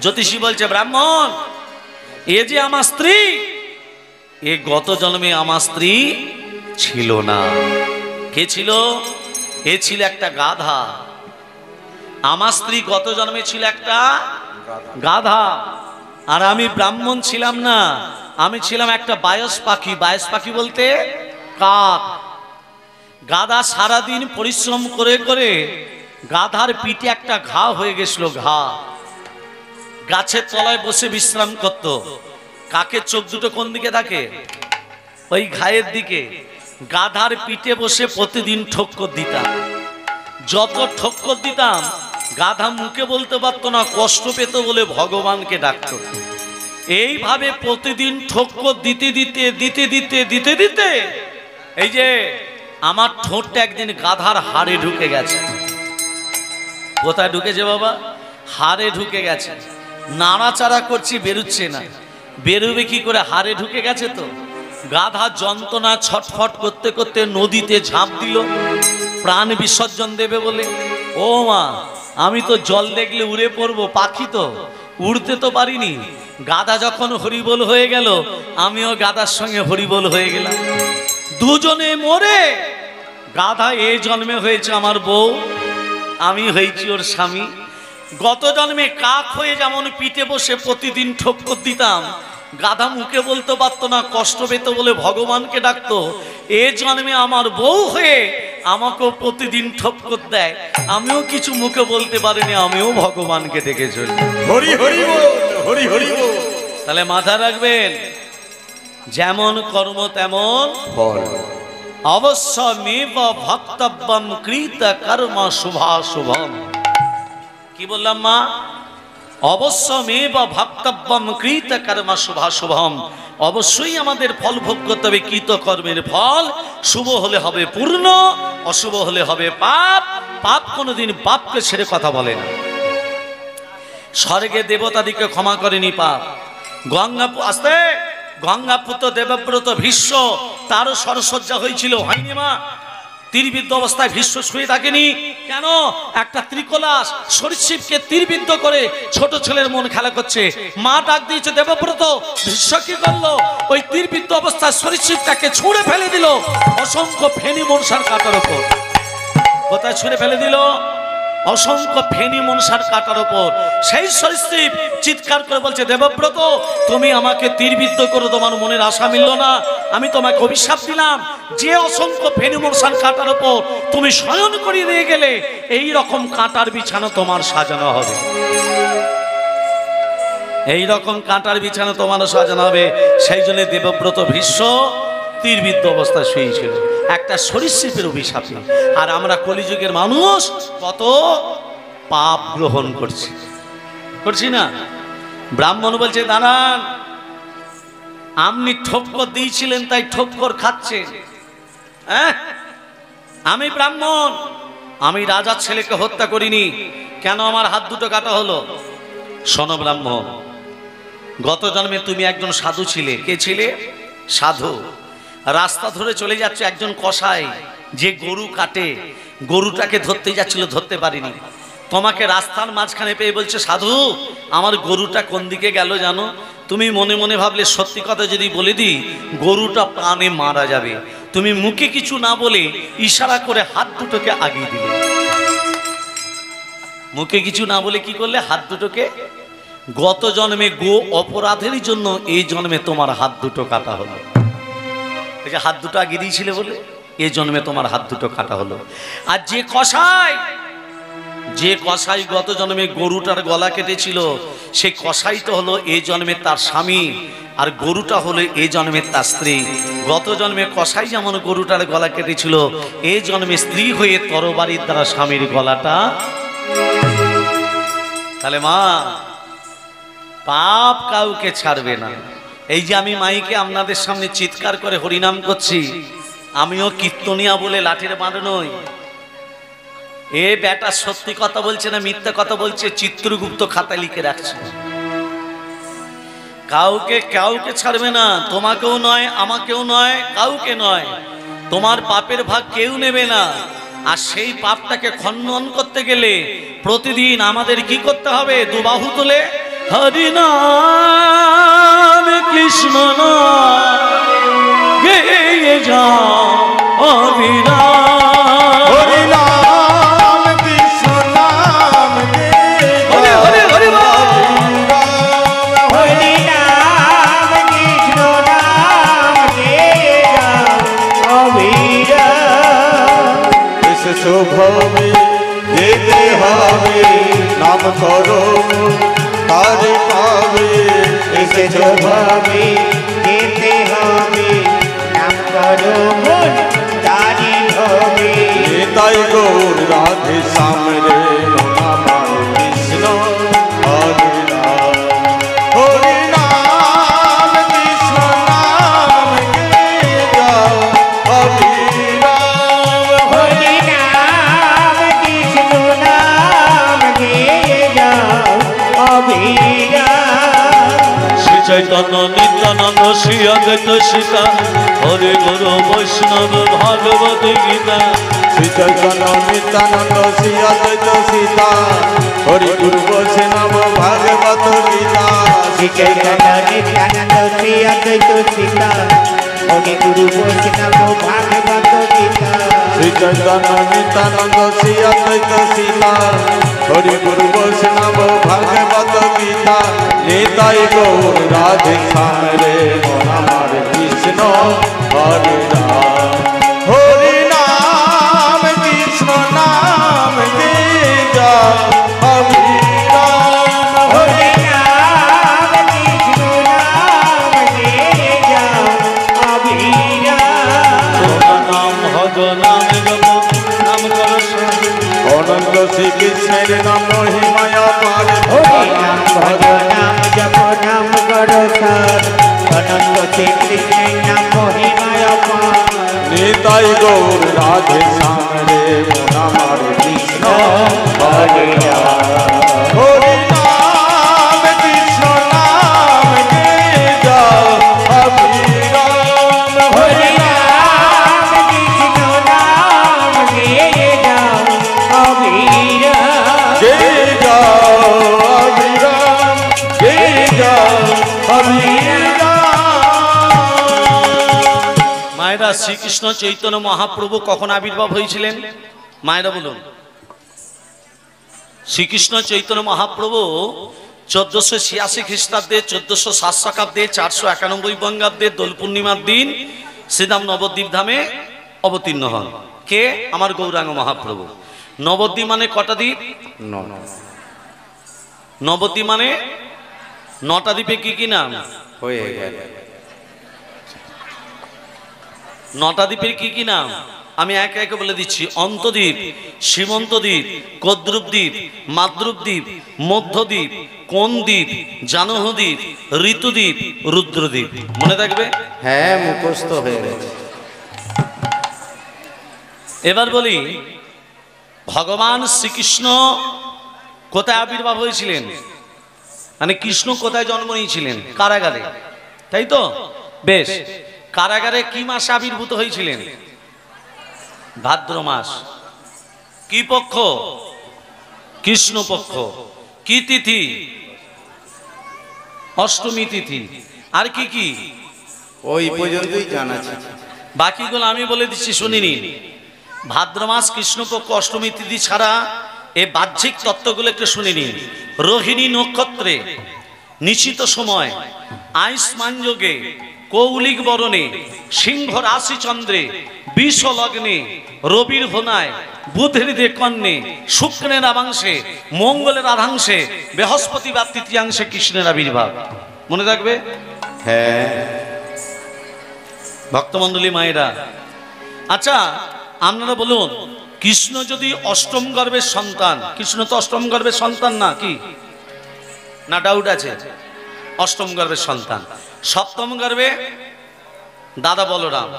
Speaker 1: জ্যোতিষী বলছে, ব্রাহ্মণ, এ যে আমার স্ত্রী, এ গত জন্মে আমার স্ত্রী ছিল না। কে ছিল? এ ছিল একটা গাধা। আমার স্ত্রী গত জন্মে ছিল একটা গাধা, আর আমি ব্রাহ্মণ ছিলাম না, আমি ছিলাম একটা বায়স পাখি। বায়স পাখি বলতে কাক। গাধা সারাদিন পরিশ্রম করে করে গাধার পিঠে একটা ঘা হয়ে গেছিল। ঘা। গাছের তলায় বসে বিশ্রাম করত। কাকের চোখ দুটো কোন দিকে থাকে? ওই ঘায়ের দিকে। গাধার পিঠে বসে প্রতিদিন ঠক্কর দিতাম। যত ঠক্কর দিতাম, গাধা মুখে বলতে পারতো না, কষ্ট পেত বলে ভগবানকে ডাকতো। এইভাবে প্রতিদিন ঠক্কর দিতে দিতে দিতে দিতে দিতে দিতে এই যে আমার ঠোঁটটা একদিন গাধার হাড়ে ঢুকে গেছে। কোথায় ঢুকেছে বাবা? হাড়ে ঢুকে গেছে। নাড়াচাড়া করছি, বেরুচ্ছে না। বেরোবে কি করে? হাড়ে ঢুকে গেছে তো। গাধা যন্ত্রণা ছটফট করতে করতে নদীতে ঝাঁপ দিল প্রাণ বিসর্জন দেবে বলে। ও মা, আমি তো জল দেখলে উড়ে পড়বো, পাখি তো, উড়তে তো পারিনি। গাধা যখন হরিবোল হয়ে গেল, আমিও গাধার সঙ্গে হরিবোল হয়ে গেলাম। দুজনে মরে। গাধা এ জন্মে হয়েছে আমার বউ, আমি হয়েছি ওর স্বামী। গত জন্মে কাক হয়ে যেমন পিঠে বসে প্রতিদিন ঠক্কর দিতাম, গাধা মুখে বলতে পারতো না, কষ্ট পেত বলে ভগবানকে ডাকতো। এ জন্মে আমার বউ হয়ে আমাকেও প্রতিদিন ঠক্কর দেয়, আমিও কিছু মুখে বলতে পারিনি, আমিও ভগবানকে ডেকে চলি।
Speaker 2: হরি হরি বল, হরি হরি বল।
Speaker 1: তাহলে মাথা রাখবেন, যেমন কর্ম তেমন
Speaker 2: ফল।
Speaker 1: অবশ্যমেব ভক্তব্যম কৃত কর্ম শুভাশুভম। কি বললাম মা? অবশ্যমেব ভক্তব্যম কৃত কর্ম শুভাশুভম। অবশ্যই আমাদের ফল ভোগ করতে হবে। কৃত কর্মের ফল শুভ হলে হবে পূর্ণ, অশুভ হলে হবে পাপ। পাপ কোনোদিন পাপকে ছেড়ে কথা বলে না। স্বর্গে দেবতাদিকে ক্ষমা করেনি পাপ। গঙ্গাপুত্র দেবব্রত ভীষ্ম, তারও সরসজ্জা হয়েছিল, হয়নি মা? তীরবিদ্ধ অবস্থায় ভীষ্ম শুয়ে থাকেনি কেন? একটা ত্রিকলাস সরীসৃপকে তীরবিদ্ধ করে ছোট ছেলের মন খেলা করছে। মা ডাক দিয়েছে দেবব্রত। ভীষ্ম কি করলো? ওই তীরবিদ্ধ অবস্থায় সরীসৃপটাকে ছুঁড়ে ফেলে দিল অসংখ্য ফেনী মনসার কাটার ওপর। কোথায় ছুঁড়ে ফেলে দিল? অসংখ্য ফেনী মনসার কাটার ওপর। সেই সরীসৃপ চিৎকার করে বলছে, দেবব্রত তুমি আমাকে তীরবিদ্ধ করো, তোমার মনের আশা মিলল না, আমি তোমাকে অভিশাপ দিলাম, যে অসংখ্য ফেনী মনসার কাটার ওপর তুমি শয়ন করিয়ে দিয়ে গেলে এই রকম কাঁটার বিছানা তোমার সাজানো হবে। এই রকম কাঁটার বিছানা তোমারও সাজানো হবে। সেই জন্য দেবব্রত ভীষ্ম তীরবিদ্ধ অবস্থায় শুয়েছিল একটা সরীসৃপের অভিশাপে। আর আমরা কলিযুগের মানুষ কত পাপ গ্রহণ করছি না? ব্রাহ্মণ বলছে, দাঁড়ান, আপনি ঠোক্কর দিয়েছিলেন তাই ঠোক্কর খাচ্ছে। হ্যাঁ, আমি ব্রাহ্মণ, আমি রাজার ছেলেকে হত্যা করিনি, কেন আমার হাত দুটো কাটা হলো? শোনো ব্রাহ্মণ, গত জন্মে তুমি একজন সাধু ছিলে। কে ছিলে? সাধু। রাস্তা ধরে চলে যাচ্ছে একজন কসাই, যে গরু কাটে, গরুটাকে ধরতে যাচ্ছিল, ধরতে পারিনি। তোমাকে রাস্তার মাঝখানে পেয়ে বলছে, সাধু আমার গরুটা কোন দিকে গেল জানো? তুমি মনে মনে ভাবলে সত্যি কথা যদি বলে দিই গরুটা প্রাণে মারা যাবে। তুমি মুখে কিছু না বলে ইশারা করে হাত দুটোকে আগিয়ে দিলে। মুখে কিছু না বলে কি করলে? হাত দুটোকে। গত জন্মে গো অপরাধের জন্য এই জন্মে তোমার হাত দুটো কাটা হলো। এই যে হাত দুটো আগিয়ে দিয়েছিলে বলে এই জন্মে তোমার হাত দুটো কাটা হলো। আর যে কসাই গত জন্মে গরুটার গলা কেটেছিল, সেই কসাই তো হলো এই জন্মে তার স্বামী, আর গরুটা হলো এই জন্মে তার স্ত্রী। গত জন্মে কসাই যেমন গরুটার গলা কেটেছিল, এই জন্মে স্ত্রী হয়ে তরবারির দ্বারা স্বামীর গলাটা। তাহলে মা, পাপ কাউকে ছাড়বে না। এই যে আমি মাইকে আপনাদের সামনে চিৎকার করে হরিনাম করছি, আমিও কীর্তনিয়া বলে লাঠির বাঁধ নই। এ বেটা সত্যি কথা বলছে না মিথ্যা কথা বলছে, চিত্রগুপ্ত খাতা লিখে রাখছে। কাউকে ছাড়বে না, তোমাকেও নয়, আমাকেও নয়, কাউকে নয়। তোমার পাপের ভাগ কেউ নেবে না। আর সেই পাপটাকে খণ্ডন করতে গেলে প্রতিদিন আমাদের কি করতে হবে? দুবাহু তুলে হরি নাম কৃষ্ণ নাম গেয়ে যাও অবিরাম।
Speaker 2: হরি নাম কৃষ্ণ নাম
Speaker 1: হরি হরি হরি বল।
Speaker 3: হরি নাম কৃষ্ণ নাম গেয়ে যাও অবিরাম।
Speaker 2: এসেছো ভবে যেতে হবে, নাম করো তারে পাবে।
Speaker 3: এসেছো ভাবে যেতে হবে, নাম করো মন তারি হবে।
Speaker 2: তাই গৌর রাধে সামরে নাম কৃষ্ণ হরে রাম। হরি নাম কৃষ্ণ নাম গেয়ে যাও অবিরাম।
Speaker 3: হরি নাম কৃষ্ণ নাম গেয়ে যাও অবিরাম।
Speaker 1: শ্রী চৈতন্য নিত্যানন্দ শ্রী অদ্বৈত সীতা হরে গুরু বৈষ্ণব ভাগবত গীতা।
Speaker 2: শ্রী চৈতন্য নিত্যানন্দ শ্রী অদ্বৈত সীতা হরি গুরু বৈষ্ণব ভাগবত গীতা।
Speaker 3: শ্রী চৈতন্য নিত্যানন্দ শ্রী অদ্বৈত সীতা হরি গুরু বৈষ্ণব ভাগবত গীতা।
Speaker 2: শ্রী চৈতন্য নিত্যানন্দ শ্রী অদ্বৈত সীতা হরি গুরু বৈষ্ণব ভাগবত গীতা। নিতাই গৌর রাধে সামরে আমার কৃষ্ণ হরে রাম। হরি নাম কৃষ্ণ নাম গেয়ে যাও অবিরাম।
Speaker 3: হরি নাম কৃষ্ণ নাম গেয়ে যাও অবিরাম।
Speaker 1: নাম
Speaker 3: প্রসাদ অনন্ত শ্রীকৃষ্ণের নাম মহিমায় অপার
Speaker 2: নিতাই গৌর রাধে শ্যাম রে মন আমার কৃষ্ণ হরে রাম হরি নাম কৃষ্ণ নাম গে যাও অবিরাম হরি
Speaker 3: রাম কৃষ্ণ নাম গেয়ে যাও অবিরাম
Speaker 2: গে যাও অবিরাম গে যাও অবিরাম।
Speaker 1: মায়েরা, শ্রীকৃষ্ণ চৈতন্য মহাপ্রভু কখন আবির্ভাব হয়েছিলেন? মায়েরা বলুন। শ্রীকৃষ্ণ চৈতন্য মহাপ্রভু 1486 খ্রিস্টাব্দে, 1407 শকাব্দে, 491 বঙ্গাব্দে দোল পূর্ণিমার দিন শ্রীধাম নবদ্বীপ ধামে অবতীর্ণ হন। কে? আমার গৌরাঙ্গ মহাপ্রভু। নবদ্বীপ মানে কটা দ্বীপ? নবদ্বীপ মানে 9টা দ্বীপে কি কি নাম?
Speaker 2: হয়ে গেল
Speaker 1: 9টা দ্বীপের কি কি নাম আমি একে একে বলে দিচ্ছি। অন্তদ্বীপ, সীমন্তদ্বীপ, কদ্রুপদ্বীপ, মাদ্রুপদ্বীপ, মধ্যদ্বীপ, কোণদ্বীপ, জানহদ্বীপ, ঋতুদ্বীপ, রুদ্রদ্বীপ। মনে থাকবে?
Speaker 2: হ্যাঁ, মুখস্থ হয়ে গেছে।
Speaker 1: এবার বলি, ভগবান শ্রীকৃষ্ণ কোথায় আবির্ভাব হয়েছিলেন? মানে কৃষ্ণ কোথায় জন্ম নিয়েছিলেন? কারাগারে, তাই তো? বেশ, কারাগারে কি মাসে আবির্ভূত হয়েছিলেন? ভাদ্র মাস। কি পক্ষ? কৃষ্ণ পক্ষ। কি তিথি? অষ্টমী তিথি। আর কি কি?
Speaker 2: ওই পর্যন্তই জানা ছিল,
Speaker 1: বাকিগুলো আমি বলে দিচ্ছি, শুনিনি। ভাদ্র মাস, কৃষ্ণপক্ষ, অষ্টমী তিথি ছাড়া এই বাহ্যিক তত্ত্বগুলো একটু শুনিনি। রোহিণী নক্ষত্রে, নিশ্চিত সময়, আয়ুষ্মান যোগে, কৌলিক বরণে, সিংহ রাশি চন্দ্রে, বিষ লগ্নে, রবির হোনায়, বুধের কন্যে, শুক্রের আবাংশে, মঙ্গলের আধাংশে, বৃহস্পতিবার তৃতীয়াংশে কৃষ্ণের আবির্ভাব। মনে রাখবে?
Speaker 2: হ্যাঁ।
Speaker 1: ভক্তমণ্ডলী মায়েরা, আচ্ছা আপনারা বলুন, কৃষ্ণ যদি অষ্টম গর্ভের সন্তান, কৃষ্ণ তো অষ্টম গর্ভের সন্তান না, কি না ডাউট আছে? অষ্টম গর্ভের সন্তান। সপ্তম গর্ভে দাদা বলরাম।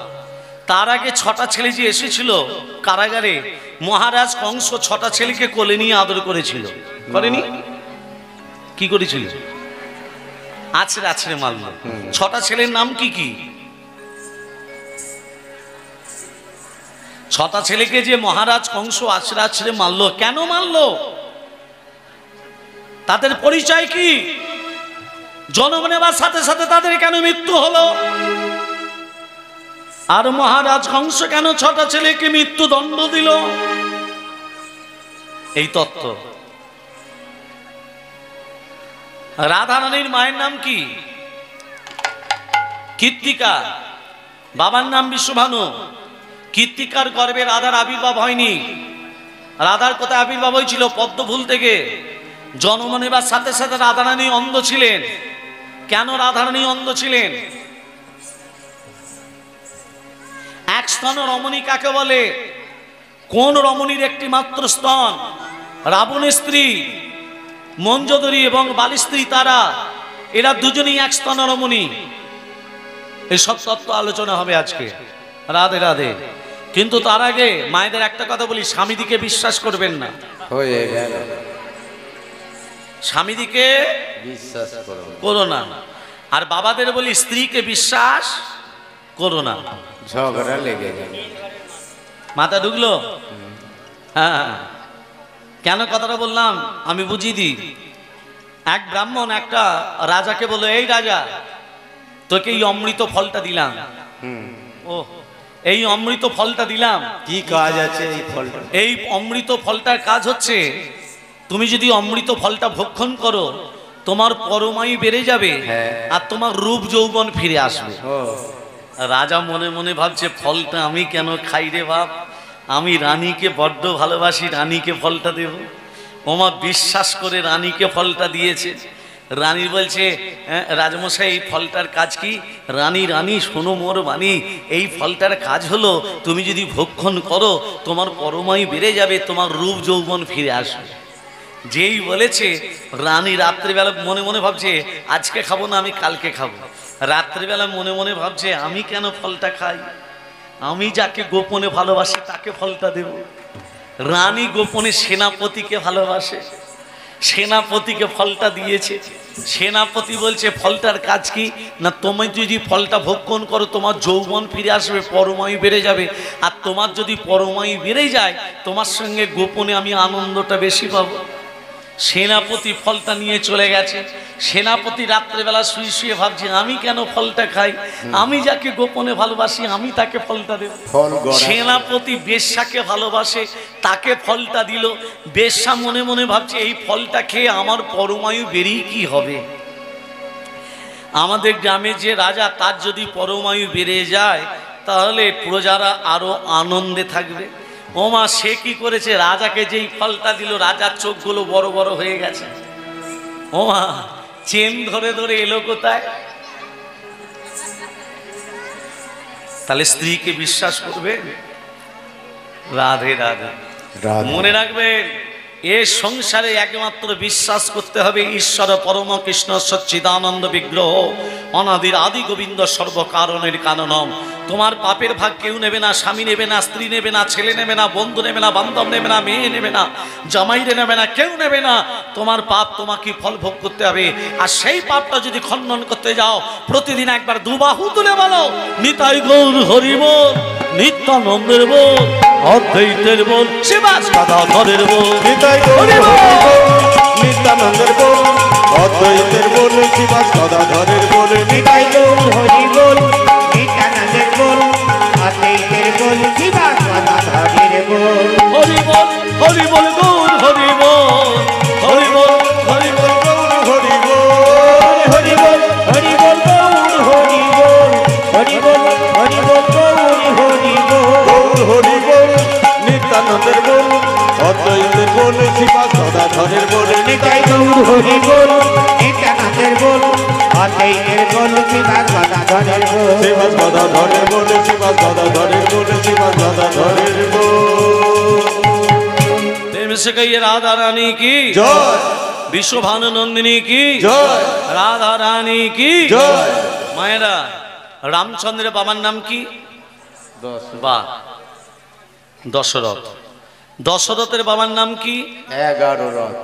Speaker 1: তার আগে 6টা ছেলে যে এসেছিল কারাগারে, মহারাজ কংস 6টা ছেলেকে কোলে নিয়ে আদর করেছিল, করেনি? কি করেছিল? আছড়ে আছড়ে মারল। 6টা ছেলের নাম কি কি? 6টা ছেলেকে যে মহারাজ কংস আছড়ে আছড়ে মারল, কেন মারল? তাদের পরিচয় কি? জন্ম নেবার সাথে সাথে তাদের কেন মৃত্যু হলো? আর মহারাজ কংস কেন 6টা ছেলেকে মৃত্যুদণ্ড দিল? এই তত্ত্ব। রাধারানীর মায়ের নাম কি? কীর্তিকা। বাবার নাম বিশ্বভানু। কীর্তিকার গর্ভে রাধার আবির্ভাব হয়নি। রাধার কোথায় আবির্ভাব হয়েছিল? পদ্মফুল থেকে। জন্ম নেবার সাথে সাথে রাধারানী অন্ধ ছিলেন। কেন রাধারানী অন্ধ ছিলেন? এক স্তন রমণী কাকে বলে? কোন রমণীর একটি মাত্র স্তন? রাবণের স্ত্রী মঞ্জোদরী এবং বালি স্ত্রী তারা, এরা দুজনেই এক স্তন রমণী। এসব তত্ত্ব আলোচনা হবে আজকে। রাধে রাধে। কিন্তু তার আগে মায়েদের একটা কথা বলি, স্বামীদিকে বিশ্বাস করবেন না।
Speaker 2: হয়ে গেল।
Speaker 1: স্বামীদিকে
Speaker 2: বিশ্বাস
Speaker 1: করো না। আর বাবাদের বলি, স্ত্রীকে বিশ্বাস করো না।
Speaker 2: ঝগড়া লেগে গেল।
Speaker 1: মাথা ঢুকলো? হ্যাঁ। কেন কথাটা বললাম আমি বুঝিয়ে দিই। এক ব্রাহ্মণ একটা রাজাকে বলল, এই রাজা, তোকে এই অমৃত ফলটা দিলাম। ও, এই অমৃত ফলটা দিলাম,
Speaker 2: কি কাজ আছে এই ফলটা?
Speaker 1: এই অমৃত ফলটার কাজ হচ্ছে, তুমি যদি অমৃত ফলটা ভক্ষণ করো, তোমার পরমায়ু বেড়ে যাবে, আর তোমার রূপ যৌবন ফিরে আসবে। রাজা মনে মনে ভাবছে, ফলটা আমি কেন খাই রে বাপ, আমি রানীকে বড্ড ভালোবাসি, রানীকে ফলটা দেব। ওমা বিশ্বাস করে রানীকে ফলটা দিয়েছে। রানী বলছে, রাজমশাই এই ফলটার কাজ কি? রানী রানী শোনো মোর বাণী, এই ফলটার কাজ হলো, তুমি যদি ভক্ষণ করো তোমার পরমায়ু বেড়ে যাবে, তোমার রূপ যৌবন ফিরে আসবে। যেই বলেছে রানী রাত্রিবেলা মনে মনে ভাবছে আজকে খাবো না, আমি কালকে খাবো। রাত্রিবেলা মনে মনে ভাবছে আমি কেন ফলটা খাই, আমি যাকে গোপনে ভালোবাসি তাকে ফলটা দেব। রানী গোপনে সেনাপতিকে ভালোবাসে, সেনাপতিকে ফলটা দিয়েছে। সেনাপতি বলছে ফলটার কাজ কি না, তুমি যদি ফলটা ভক্ষণ করো তোমার যৌবন ফিরে আসবে, পরমায়ু বেড়ে যাবে। আর তোমার যদি পরমায়ু বেড়ে যায় তোমার সঙ্গে গোপনে আমি আনন্দটা বেশি পাবো। সেনাপতি ফলটা নিয়ে চলে গেছে। সেনাপতি রাত্রেবেলা শুয়ে শুয়ে ভাবছে আমি কেন ফলটা খাই, আমি যাকে গোপনে ভালোবাসি আমি তাকে ফলটা দেব। সেনাপতি বেশ্যাকে ভালোবাসে, তাকে ফলটা দিল। বেশ্যা মনে মনে ভাবছে এই ফলটা খেয়ে আমার পরমায়ু বেরিয়ে কি হবে। আমাদের গ্রামে যে রাজা তার যদি পরমায়ু বেড়ে যায় তাহলে প্রজারা আরো আনন্দে থাকবে। ওমা সে কি করেছে, রাজাকে যেই ফলটা দিল রাজার চোখগুলো বড় বড় হয়ে গেছে। ওমা চেন ধরে ধরে এলো কোথায়, তাহলে স্ত্রীকে বিশ্বাস করবে। রাধে রাধে। মনে রাখবেন এ সংসারে একমাত্র বিশ্বাস করতে হবে ঈশ্বর পরম কৃষ্ণ সচ্চিদানন্দ বিগ্রহ অনাদির আদি গোবিন্দ সর্বকারণের কারণম। তোমার পাপের ভাগ কেউ নেবে না, স্বামী নেবে না, স্ত্রী নেবে না, ছেলে নেবে না, বন্ধু নেবে না, বান্ধব নেবে না, মেয়ে নেবে না, জামাইরে নেবে না, কেউ নেবে না। তোমার পাপ তোমাকে ফল ভোগ করতে হবে। আর সেই পাপটা যদি খণ্ডন করতে যাও প্রতিদিন একবার দুবাহু তুলে বলো নিতাই গৌর হরি বল, নিত্যানন্দের বল, অদ্বৈতের বল, শিবাস গদাধরের বল,
Speaker 2: নিতাই গৌর হরি বল, নিত্যানন্দের বল, অদ্বৈতের বল, শিবাস গদাধরের বল।
Speaker 3: নিতাই গৌর হরি বল, নিত্যানন্দের বল, অদ্বৈতের বল, শিবাস গদাধরের বল।
Speaker 1: হরি বল, হরি বল গৌর হরি বল, হরি বল, হরি বল
Speaker 2: গৌর হরি বল,
Speaker 3: হরি বল, হরি বল গৌর হরি বল, হরি বল, হরি বল গৌর হরি বল।
Speaker 2: গৌর হরি বল, নিত্যানন্দের বল, অদ্বৈতের বল, শিবাস গদাধরের বল।
Speaker 3: নিতাই গৌর হরি বল, নিত্যানন্দের বল, অদ্বৈতের বল, শিবাস গদাধরের বল।
Speaker 2: শিবাস গদাধরের বল, শিবাস গদাধরের বল, শিবাস গদাধরের বল।
Speaker 1: प्रेम से कहिए राधा रानी की
Speaker 2: জয়,
Speaker 1: विश्वभानु नंदिनी की
Speaker 2: জয়,
Speaker 1: राधा रानी की
Speaker 2: জয়।
Speaker 1: मायरा रामचंद्र बाবার नाम की বা দশরথ। দশরথের বাবার নাম কি
Speaker 2: 11 রথ।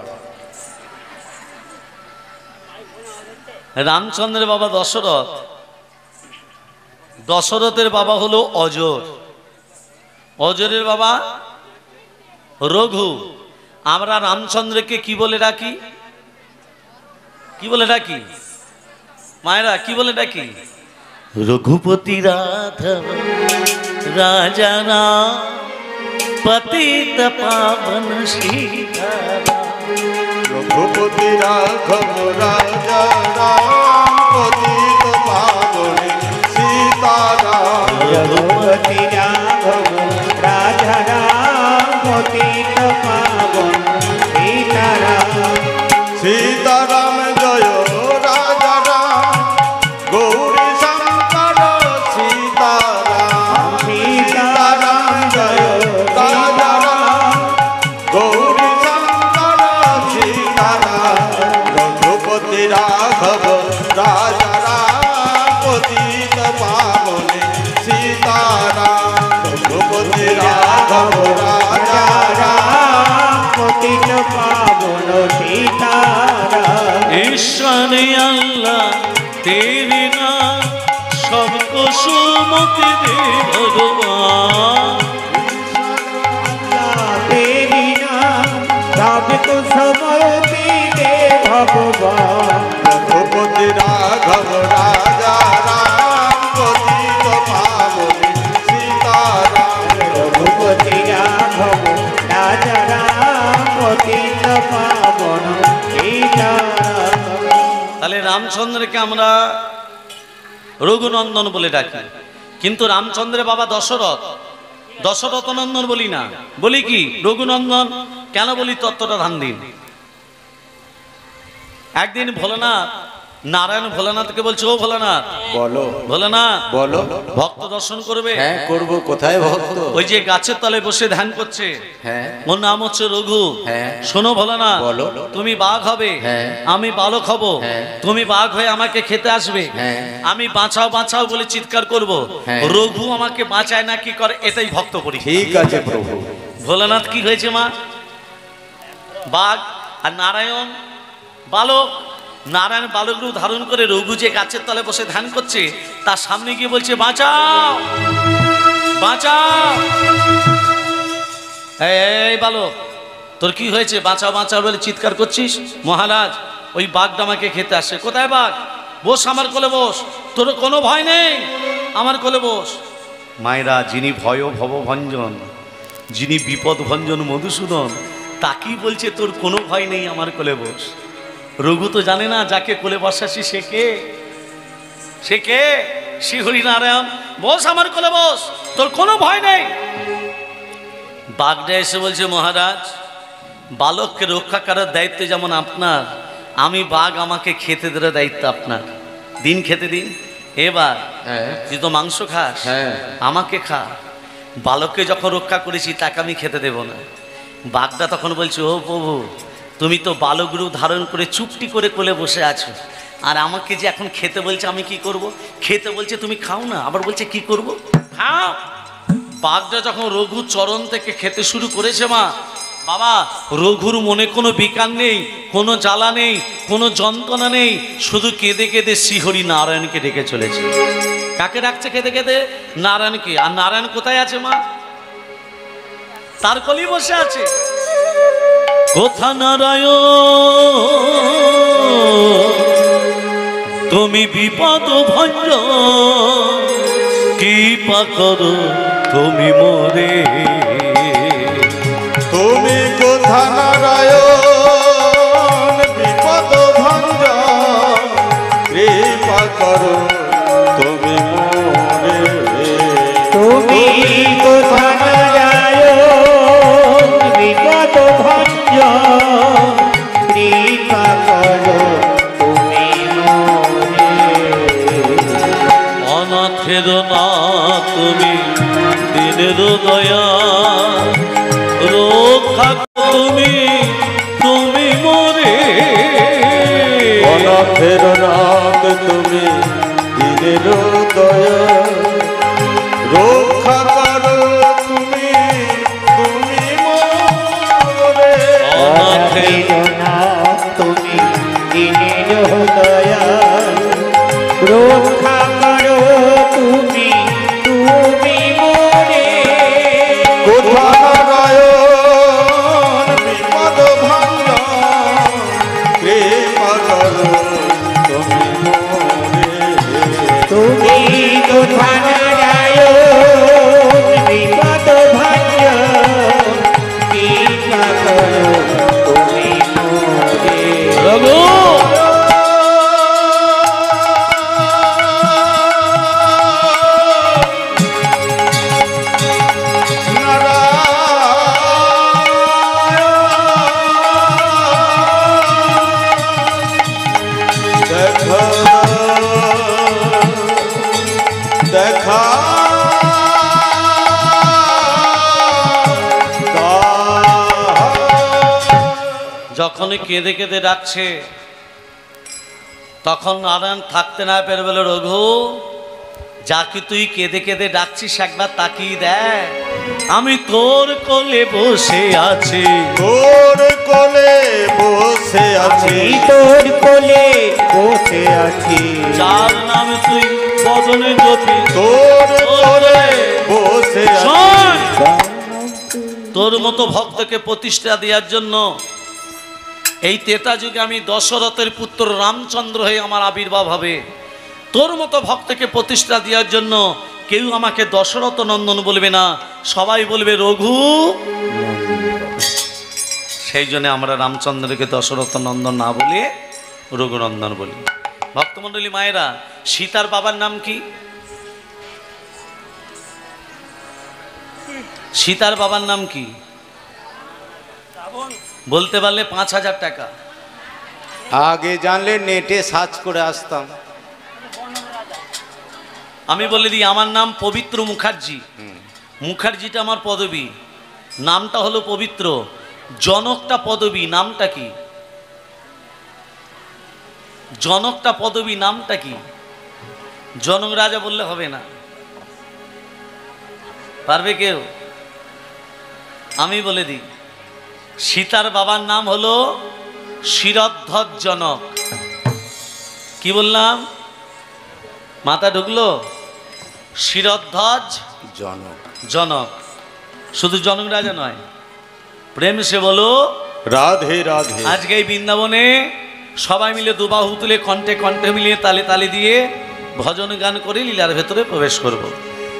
Speaker 1: রামচন্দ্রের বাবা দশরথ। দশরথের বাবা হলো অজর, অজরের বাবা রঘু। আমরা রামচন্দ্রকে কি বলে ডাকি, কি বলে ডাকি মায়েরা, কি বলে ডাকি? রঘুপতি রাধব রাজা রাম পতিত পাবন সীতারাম।
Speaker 2: রঘুপতি রাঘব রাজা রাম পতিত পাবন সীতারাম।
Speaker 3: রঘুপতি রাঘব রাজা রাম পতিত পাবন সীতারাম।
Speaker 2: সীতারাম জয় রাজা রাম গৌরী শঙ্কর সীতারাম। সীতারাম জয় রাজা রাম গৌরী শঙ্কর সীতারাম। রঘুপতি রাঘব রাজা রাম পতিত পাবন সীতারাম। রঘুপতি রাঘব রাজা রাম
Speaker 3: পতিত পাবন সীতারাম।
Speaker 1: ईश्वर अल्लाह तेरे नाम सबको सुमति दे भगवान।
Speaker 3: तेरी नाम सबको समर्पि दे भगवान।
Speaker 2: रघुपति राघव राजा राम पतित पावन सीताराम।
Speaker 3: रघुपति राघव राजा राम पतित पावन सीताराम।
Speaker 1: তাহলে রামচন্দ্রকে আমরা রঘুনন্দন বলে ডাকি, কিন্তু রামচন্দ্রের বাবা দশরথ, দশরথ নন্দন বলি না, বলি কি রঘুনন্দন। কেন বলি তত্ত্বটা ধান দিন। একদিন ভোলেনাথ নারায়ণ ভোলানাথকে বলছে, ও ভোলানাথ,
Speaker 2: বলো
Speaker 1: ভোলানাথ
Speaker 2: বলো।
Speaker 1: ভক্ত দর্শন করবে।
Speaker 2: হ্যাঁ করব। কোথায় ভক্ত?
Speaker 1: ওই যে গাছের তলায় বসে ধ্যান করছে,
Speaker 2: হ্যাঁ
Speaker 1: ওর নাম হচ্ছে রঘু।
Speaker 2: হ্যাঁ।
Speaker 1: শোনো ভোলানাথ,
Speaker 2: বলো।
Speaker 1: তুমি বাঘ হবে,
Speaker 2: হ্যাঁ।
Speaker 1: আমি বালক হব।
Speaker 2: হ্যাঁ।
Speaker 1: তুমি বাঘ হয়ে আমাকে খেতে আসবে,
Speaker 2: হ্যাঁ।
Speaker 1: আমি বাঁচাও বাঁচাও বলে চিৎকার করব।
Speaker 2: হ্যাঁ।
Speaker 1: রঘু আমাকে বাঁচায় না কি করে, এটাই ভক্ত পরীক্ষা।
Speaker 2: ঠিক আছে প্রভু।
Speaker 1: ভোলানাথ কি হয়েছে মা? বাঘ। আর নারায়ণ বালক। নারায়ণ বালক রূপ ধারণ করে রঘু যে গাছের তলে বসে ধ্যান করছে তার সামনে গিয়ে বলছে, বাঁচাও বাঁচাও। এই বালক, তোর কি হয়েছে? বাঁচাও বাঁচাও বলে চিৎকার করছিস। মহারাজ, ওই বাঘটা আমাকে খেতে আসে। কোথায় বাঘ? বস আমার কোলে বস, তোর কোনো ভয় নেই, আমার কোলে বস। মায়েরা, যিনি ভয় ভবভঞ্জন, যিনি বিপদ ভঞ্জন মধুসূদন, তাকেই বলছে তোর কোনো ভয় নেই, আমার কোলে বস। রঘু তো জানে না যাকে কোলে বসাছি সে কে। সে কে? শ্রী হরিনারায়ণ। বস আমার কোলে বস, তোর কোনো ভয় নেই। বাঘটা এসে বলছে, মহারাজ, বালককে রক্ষা করার দায়িত্ব যেমন আপনার, আমি বাঘ, আমাকে খেতে দেওয়ার দায়িত্ব আপনার। দিন খেতে দিন। এবার
Speaker 2: হ্যাঁ
Speaker 1: তুই তো মাংস খাস,
Speaker 2: হ্যাঁ।
Speaker 1: আমাকে খা। বালককে যখন রক্ষা করেছি তাকে আমি খেতে দেব না। বাঘটা তখন বলছে, ও প্রভু, তুমি তো বালক রূপ ধারণ করে চুপটি করে কোলে বসে আছো, আর আমাকে যে এখন খেতে বলছে আমি কি করব? খেতে বলছে তুমি খাও না, আবার বলছে কি করব? খাও। বাঘটা যখন রঘুর চরণ থেকে খেতে শুরু করেছে, মা বাবা, রঘুর মনে কোনো বিকার নেই, কোনো জ্বালা নেই, কোনো যন্ত্রণা নেই, শুধু কেঁদে কেঁদে শ্রীহরি নারায়ণকে ডেকে চলেছে। কাকে ডাকছে কেঁদে কেঁদে? নারায়ণকে। আর নারায়ণ কোথায় আছে মা? তার কোলেই বসে আছে। কোথা নারায়ণ, তুমি বিপদ ভঞ্জন, কৃপা করো তুমি মোরে।
Speaker 2: তুমি কোথা নারায়ণ, বিপদ ভঞ্জন, কৃপা করো তুমি মোরে।
Speaker 3: তুমি কোথা নারায়ণ, বিপদ ভঞ্জন, কৃপা করো তুমি মোরে।
Speaker 1: অনাথের না তুমি, দিনের দয়া, রক্ষা তুমি তুমি মোরে।
Speaker 2: অনাথের নাথ তুমি, দিনের দয়া, রক্ষা করো তুমি তুমি মোরে।
Speaker 1: অনাথের
Speaker 3: তুমি দিনের দয়া, রক্ষা করো তুমি তুমি মোরে।
Speaker 2: কোথা নারায়ণ, বিপদ ভঞ্জন, কৃপা করো তুমি মোরে।
Speaker 3: তুমি কোথা নারায়ণ, বিপদ ভঞ্জন, কৃপা করো তুমি মোরে।
Speaker 1: রঘু,
Speaker 2: দেখা
Speaker 1: যখনই কেঁদে কেঁদে ডাকছে তখন নারায়ণ থাকতে না পেরে বলে, রঘু, যাকে তুই কেঁদে কেঁদে ডাকছিস একবার তাকিয়ে দেখ, আমি তোর কোলে বসে আছি।
Speaker 2: তোর কোলে বসে আছি,
Speaker 3: আমি তোর কোলে বসে আছি।
Speaker 1: যার নাম তুই বদনে জপি,
Speaker 2: তোর কোলে বসে আছি।
Speaker 1: শোন, তোর মতো ভক্তকে প্রতিষ্ঠা দেওয়ার জন্য এই ত্রেতা যুগে আমি দশরথের পুত্র রামচন্দ্র হয়ে আমার আবির্ভাব হবে। তোর মতো ভক্তকে প্রতিষ্ঠা দেওয়ার জন্য কেউ আমাকে দশরথ নন্দন বলবে না, সবাই বলবে রঘু। সেই জন্য আমরা রামচন্দ্রকে দশরথ নন্দন না বলে রঘুনন্দন বলি। ভক্তমণ্ডলী মায়েরা, সীতার বাবার নাম কি? সীতার বাবার নাম কি বলতে পারলে ৫,০০০ টাকা।
Speaker 2: আগে জানলে নেটে সার্চ করে আসতাম।
Speaker 1: আমি বলে দিই, আমার নাম পবিত্র মুখার্জি। মুখার্জিটা আমার পদবী, নামটা হলো পবিত্র। জনকটা পদবী, নামটা কি? জনকটা পদবী, নামটা কি? জনক রাজা বললে হবে না, পারবে কেউ? আমি বলে দিই, সীতার বাবার নাম হলো শিরধ্বজ জনক। কি বললাম? মাথা ঢুকলো? শিরধ্বজ
Speaker 2: জনক।
Speaker 1: জনক। শুধু জনক রাজা নয়, প্রেম সে বলো
Speaker 2: রাধে রাধে।
Speaker 1: আজকে এই বৃন্দাবনে সবাই মিলে দুবাহু তুলে কণ্ঠে কণ্ঠে মিলিয়ে তালে তালে দিয়ে ভজন গান করে লীলার ভেতরে প্রবেশ করব।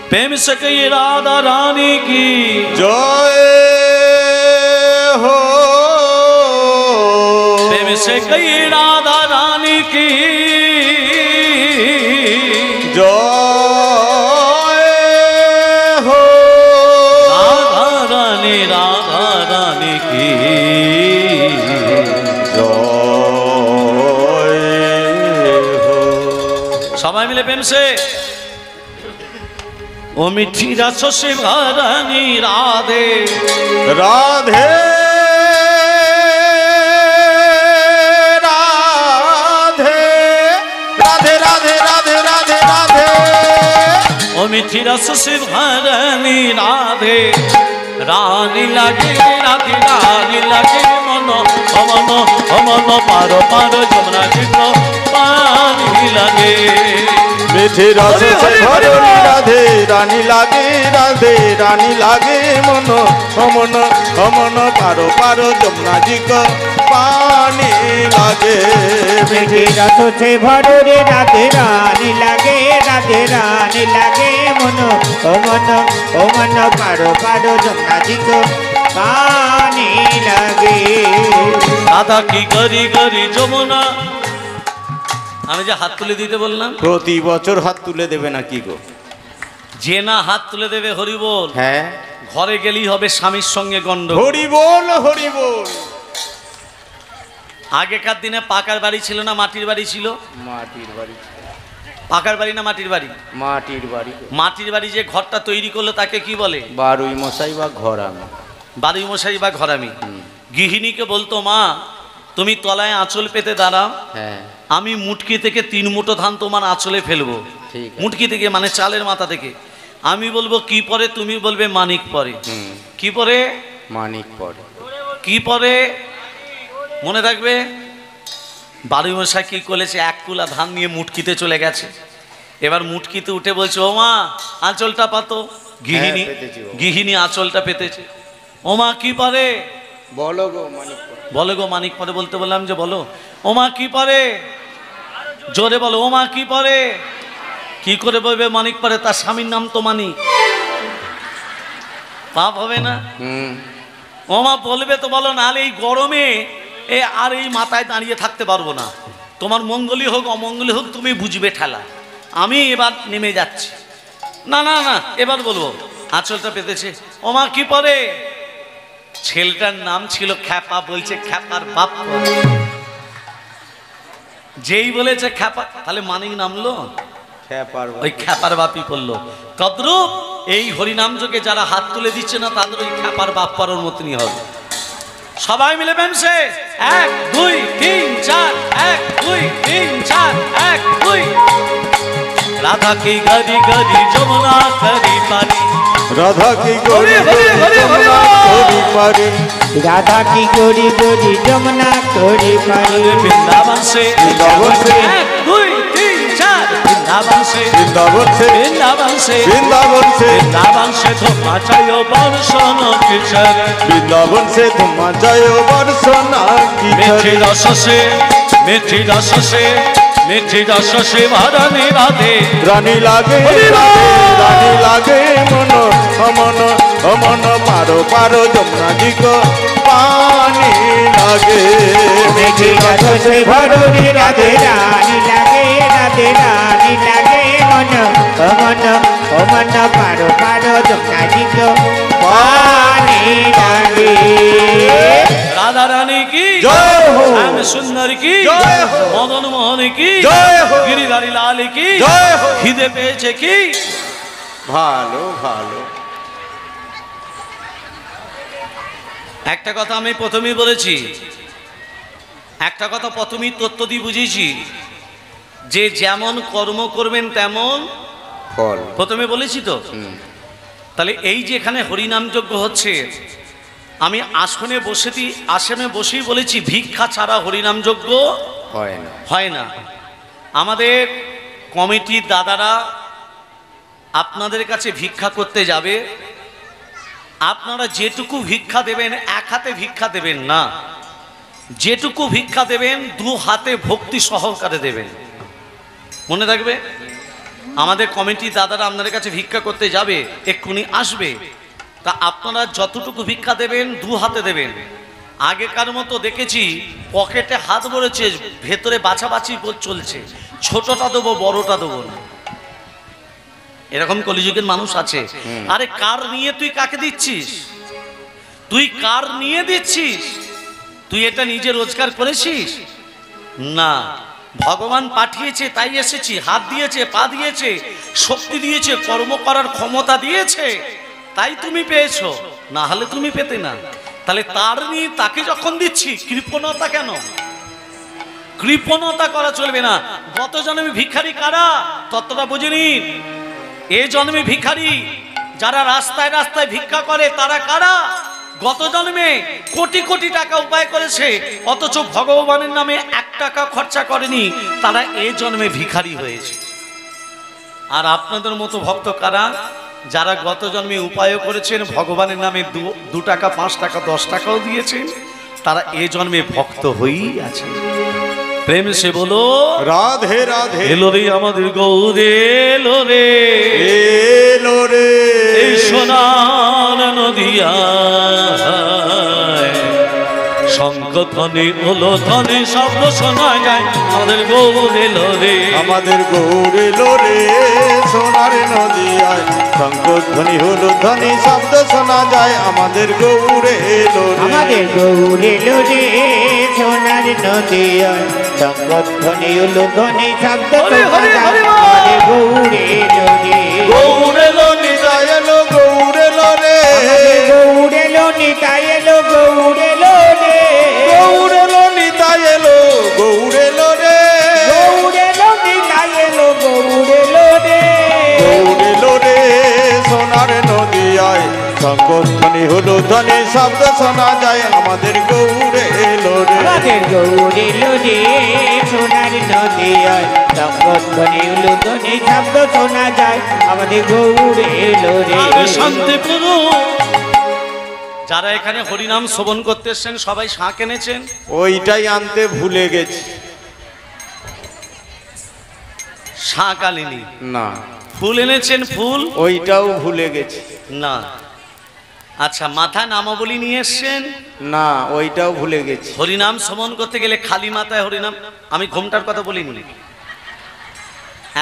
Speaker 1: প্রেম সে কে রাধা রানী কি
Speaker 2: জয় হো।
Speaker 1: প্রেম সে কে রাধা রানী কি
Speaker 2: জয় হো।
Speaker 1: রাধা রানী কি
Speaker 2: জয় হো।
Speaker 1: সবাই মিলে প্রেম সে। ও মিঠি রাস সে রানী রাধে
Speaker 2: রাধে রাধে রাধে রাধে রাধে রাধে।
Speaker 1: ও মিঠি রাস সে রানী রাধে রানী লাগে রাধে রানী লাগে মন অমন অমন পারো পারো যমুনা কৃষ্ণ পানি লাগে।
Speaker 2: মিঠি রস ভরণী রাধে রানী লাগে রাধে রানী লাগে মন অমন অমন পারো পারো যমুনা জিক পানি লাগে।
Speaker 3: মিঠি রস সে ভরে রাধে রানী লাগে রাধে রানী লাগে মন ও মন ও মন পারো পারো যমুনা জিক পানি লাগে।
Speaker 1: রাধা কি গরি গরি যমুনা। আমি যে হাত তুলে দিতে বললাম,
Speaker 2: প্রতি বছর হাত তুলে দেবে না কি গো?
Speaker 1: যে না হাত তুলে দেবে হরি বল,
Speaker 2: হ্যাঁ,
Speaker 1: ঘরে গেলেই হবে স্বামীর সঙ্গে গন্ড।
Speaker 2: হরি বল হরি বল।
Speaker 1: আগেকার দিনে পাকার বাড়ি ছিল না মাটির বাড়ি ছিল?
Speaker 2: মাটির বাড়ি।
Speaker 1: পাকার বাড়ি না মাটির বাড়ি?
Speaker 2: মাটির বাড়ি।
Speaker 1: মাটির বাড়ি যে ঘরটা তৈরি করলো তাকে কি বলে?
Speaker 2: বারুই মশাই বা ঘরামি।
Speaker 1: বারুই মশাই বা ঘরামি। গৃহিণীকে বলতো, মা তুমি তলায় আঁচল পেতে দাঁড়াও,
Speaker 2: হ্যাঁ,
Speaker 1: আমি মুটকি থেকে 3 মুঠো ধান তোমার আঁচলে ফেলবো।
Speaker 2: ঠিক আছে।
Speaker 1: মুটকি থেকে মানে চালের মাথা থেকে। আমি বলবো কি পরে, তুমি বলবে মানিক পরে। কি পরে?
Speaker 2: মানিক পরে।
Speaker 1: কি পরে? মনে থাকবে। বারুই মশাই কি করেছে, 1 কুলা ধান নিয়ে মুটকিতে চলে গেছে। এবার মুটকিতে উঠে বলছে, ও মা আঁচলটা পাতো। গৃহিণী
Speaker 2: পেতেছি বাবা।
Speaker 1: গৃহিণী আঁচলটা পেতেছে। ও মা কি পারে?
Speaker 2: বলো গো মানিক পরে।
Speaker 1: বলো গো মানিক পরে। বলতে বললাম যে বলো। ও মা কি পারে? জোরে বলো, ও মা কি পারে? কি করে বলবে মানিক পারে? তার স্বামীর নাম তো মানিক। পাপ হবে না? ও মা বলবে তো বলো, নাহলে এই গরমে আর এই মাথায় দাঁড়িয়ে থাকতে পারবো না। তোমার মঙ্গলই হোক অমঙ্গলই হোক তুমি বুঝবে ঠেলা। আমি এবার নেমে যাচ্ছি। না না না, এবার বলবো। আঁচলটা পেতেছে। ও মা কি পরে? ছেলেটার নাম ছিল খ্যাপা, বলছে খ্যাপার বাপ পরে। যেই বলেছে খ্যাপা, তাহলে মানিক নামলো, ওই খ্যাপার বাপই পড়লো। তদ্রূপ এই হরিনাম যোগে যারা হাত তুলে দিচ্ছে না তাদের ওই খ্যাপার বাপ পড়ার মতনই হবে। সবাই মিলে বেমসে 1 2 3 4 1 2 3 4 1 2। রাধা কি গরি গরি যমুনা করি পারি।
Speaker 2: রাধা কি গরি গরি যমুনা করি পারি।
Speaker 3: রাধা কি গরি গরি যমুনা করি পারি।
Speaker 1: বৃন্দাবন সে
Speaker 2: বৃন্দাবন সে
Speaker 1: 1 2 3 4 বৃন্দাবন সে
Speaker 2: বৃন্দাবন সে
Speaker 1: বৃন্দাবন সে
Speaker 2: বৃন্দাবন সে
Speaker 1: বৃন্দাবন সে ধোমা চাইও বর্ষণ কিশোর।
Speaker 2: বৃন্দাবন সে ধুমা যায় বর্ষনা কি
Speaker 1: মিঠি রস সে মিঠি রস সে মিঠি রস সে রানী রাধে
Speaker 2: রানী লাগে রাধে রানী লাগে মন অমন অমন পারো পারো যমুনা জিক পানি লাগে।
Speaker 3: মিঠি রস সে ভরণী রাধে রানী লাগে রাধে রানী লাগে মন অমন অমন পারো পারো যমুনা জিক পানি লাগে।
Speaker 1: রাধা রানী কি
Speaker 2: জয় হো।
Speaker 1: শ্যাম সুন্দর কি,
Speaker 2: জয় হো।
Speaker 1: মদন মোহন কি,
Speaker 2: জয় হো।
Speaker 1: গিরিধারী লাল কি,
Speaker 2: জয় হো।
Speaker 1: খিদে পেয়েছে কি।
Speaker 2: ভালো ভালো।
Speaker 1: একটা কথা আমি প্রথমেই বলেছি, একটা কথা প্রথমেই তত্ত্ব দিয়ে বুঝিয়েছি, যে যেমন কর্ম করবেন তেমন
Speaker 2: ফল।
Speaker 1: প্রথমে বলেছি তো। তাহলে এই যে এখানে হরিনাম যজ্ঞ হচ্ছে, আমি আসনে বসেই বলেছি ভিক্ষা ছাড়া হরিনাম যজ্ঞ
Speaker 2: হয় না।
Speaker 1: হয় না। আমাদের কমিটির দাদারা আপনাদের কাছে ভিক্ষা করতে যাবে, আপনারা যেটুকু ভিক্ষা দেবেন এক হাতে ভিক্ষা দেবেন না, যেটুকু ভিক্ষা দেবেন দু হাতে ভক্তি সহকারে দেবেন। মনে রাখবে, আমাদের কমিটির দাদারা আপনাদের কাছে ভিক্ষা করতে যাবে, এক্ষুনি আসবে, তা আপনারা যতটুকু ভিক্ষা দেবেন দু হাতে দেবেন। আগেকার মতো দেখেছি পকেটে হাত ভরেছে, ভেতরে বাছাবাছি চলছে, ছোটটা দেবো বড়টা দেবো না, এরকম কলিযুগের মানুষ আছে। আরে কার নিয়ে তুই কাকে দিচ্ছিস? তুই কার নিয়ে দিচ্ছিস? তুই এটা নিজে রোজগার করেছিস না, ভগবান পাঠিয়েছে তাই এসেছি। হাত দিয়েছে, পা দিয়েছে, শক্তি দিয়েছে, কর্ম করার ক্ষমতা দিয়েছে, তাই তুমি পেয়েছো, না হলে তুমি পেতে না। তাহলে তার নিয়ে তাকে যখন দিচ্ছি, কৃপণতা কেন? কৃপণতা করা চলবে না। গত জন্মে ভিখারি কারা ততটা বুঝে নিন। এ জন্মে ভিখারি যারা রাস্তায় রাস্তায় ভিক্ষা করে তারা কারা? গত জন্মে কোটি কোটি টাকা উপায় করেছে, অথচ ভগবানের নামে 1 টাকা খরচা করেনি, তারা এ জন্মে ভিখারি হয়েছে। আর আপনাদের মতো ভক্ত কারা? যারা গত জন্মে উপায় করেছেন, ভগবানের নামে 2 টাকা 5 টাকা 10 টাকাও দিয়েছেন, তারা এ জন্মে ভক্ত হয়েই আছে। প্রেম সে বলো
Speaker 2: রাধে রাধে।
Speaker 1: এলো রে আমাদের গৌরে, এলো রে,
Speaker 2: এলো রে
Speaker 1: এই সোনার নদিয়া, শঙ্খ ধ্বনি ওলো ধ্বনি শব্দ শোনা যায়, আমাদের গৌর এলো রে,
Speaker 2: আমাদের গৌর এলো রে, সোনার নদিয়ায় শঙ্খধ্বনি হলো ধ্বনি শব্দ শোনা যায়, আমাদের গৌর এলো রে।
Speaker 3: আমাদের গৌর এলো রে, সোনার নদিয়ায় শঙ্খধ্বনি হলো ধ্বনি শব্দ
Speaker 1: হরি হরি
Speaker 3: শোনা
Speaker 1: হরি
Speaker 3: যায়,
Speaker 1: বল।
Speaker 3: আমাদের গৌর এলো রে,
Speaker 2: গৌর এলো নিতাই এলো গৌর এলো রে,
Speaker 3: আমাদের গৌর এলো নিতাই এলো গৌর এলো রে,
Speaker 2: গৌর এলো নিতাই এলো গৌর এলো রে,
Speaker 3: গৌর এলো নিতাই এলো গৌর এলো রে,
Speaker 2: গৌর এলো রে, সোনার নদিয়ায় শঙ্খধ্বনি হলো ধ্বনি শব্দ শোনা যায়, আমাদের গৌর এলো রে।
Speaker 3: আমাদের গৌর এলো রে, সোনার নদিয়ায় শঙ্খধ্বনি হলো ধ্বনি শব্দ শোনা যায়, আমাদের গৌর এলো রে।
Speaker 1: আরে শান্তিপুর যারা এখানে হরিনাম শ্রবণ করতে এসছেন সবাই শাঁখ এনেছেন?
Speaker 2: ওইটাই আনতে ভুলে গেছি।
Speaker 1: শাঁখ আনেনি?
Speaker 2: না,
Speaker 1: ফুল এনেছেন? ফুল
Speaker 2: ওইটাও ভুলে গেছি।
Speaker 1: না। আচ্ছা, মাথায় নামাবলী নিয়ে এসছেন?
Speaker 2: না, ওইটাও ভুলে গেছি।
Speaker 1: হরিনাম শ্রবণ করতে গেলে খালি মাথায় হরিনাম। আমি ঘোমটার কথা বলিনি,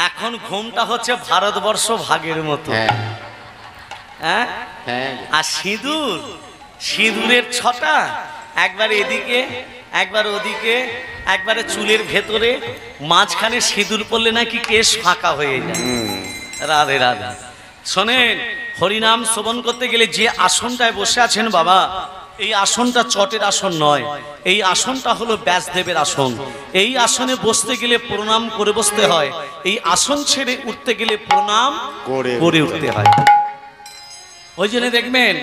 Speaker 1: এখন ঘোমটা হচ্ছে ভারতবর্ষ ভাগের মতো। হ্যাঁ,
Speaker 2: হ্যাঁ,
Speaker 1: আর সিঁদুর, সিঁদুরের ছটা, একবার এদিকে একবার ওদিকে, একবারে চুলের ভেতরে, মাঝখানে সিঁদুর পড়লে নাকি কেশ ফাঁকা হয়ে যায়। রাধে রাধে। শোনেন, হরিনাম শ্রবণ করতে গেলে যে আসনটায় বসে আছেন বাবা, এই আসনটা চটের আসন নয়, এই আসনটা হলো ব্যাসদেবের আসন। এই আসনে বসতে গেলে প্রণাম করে বসতে হয়, এই আসন ছেড়ে উঠতে গেলে প্রণাম করে উঠতে হয়। ওই জন্য দেখবেন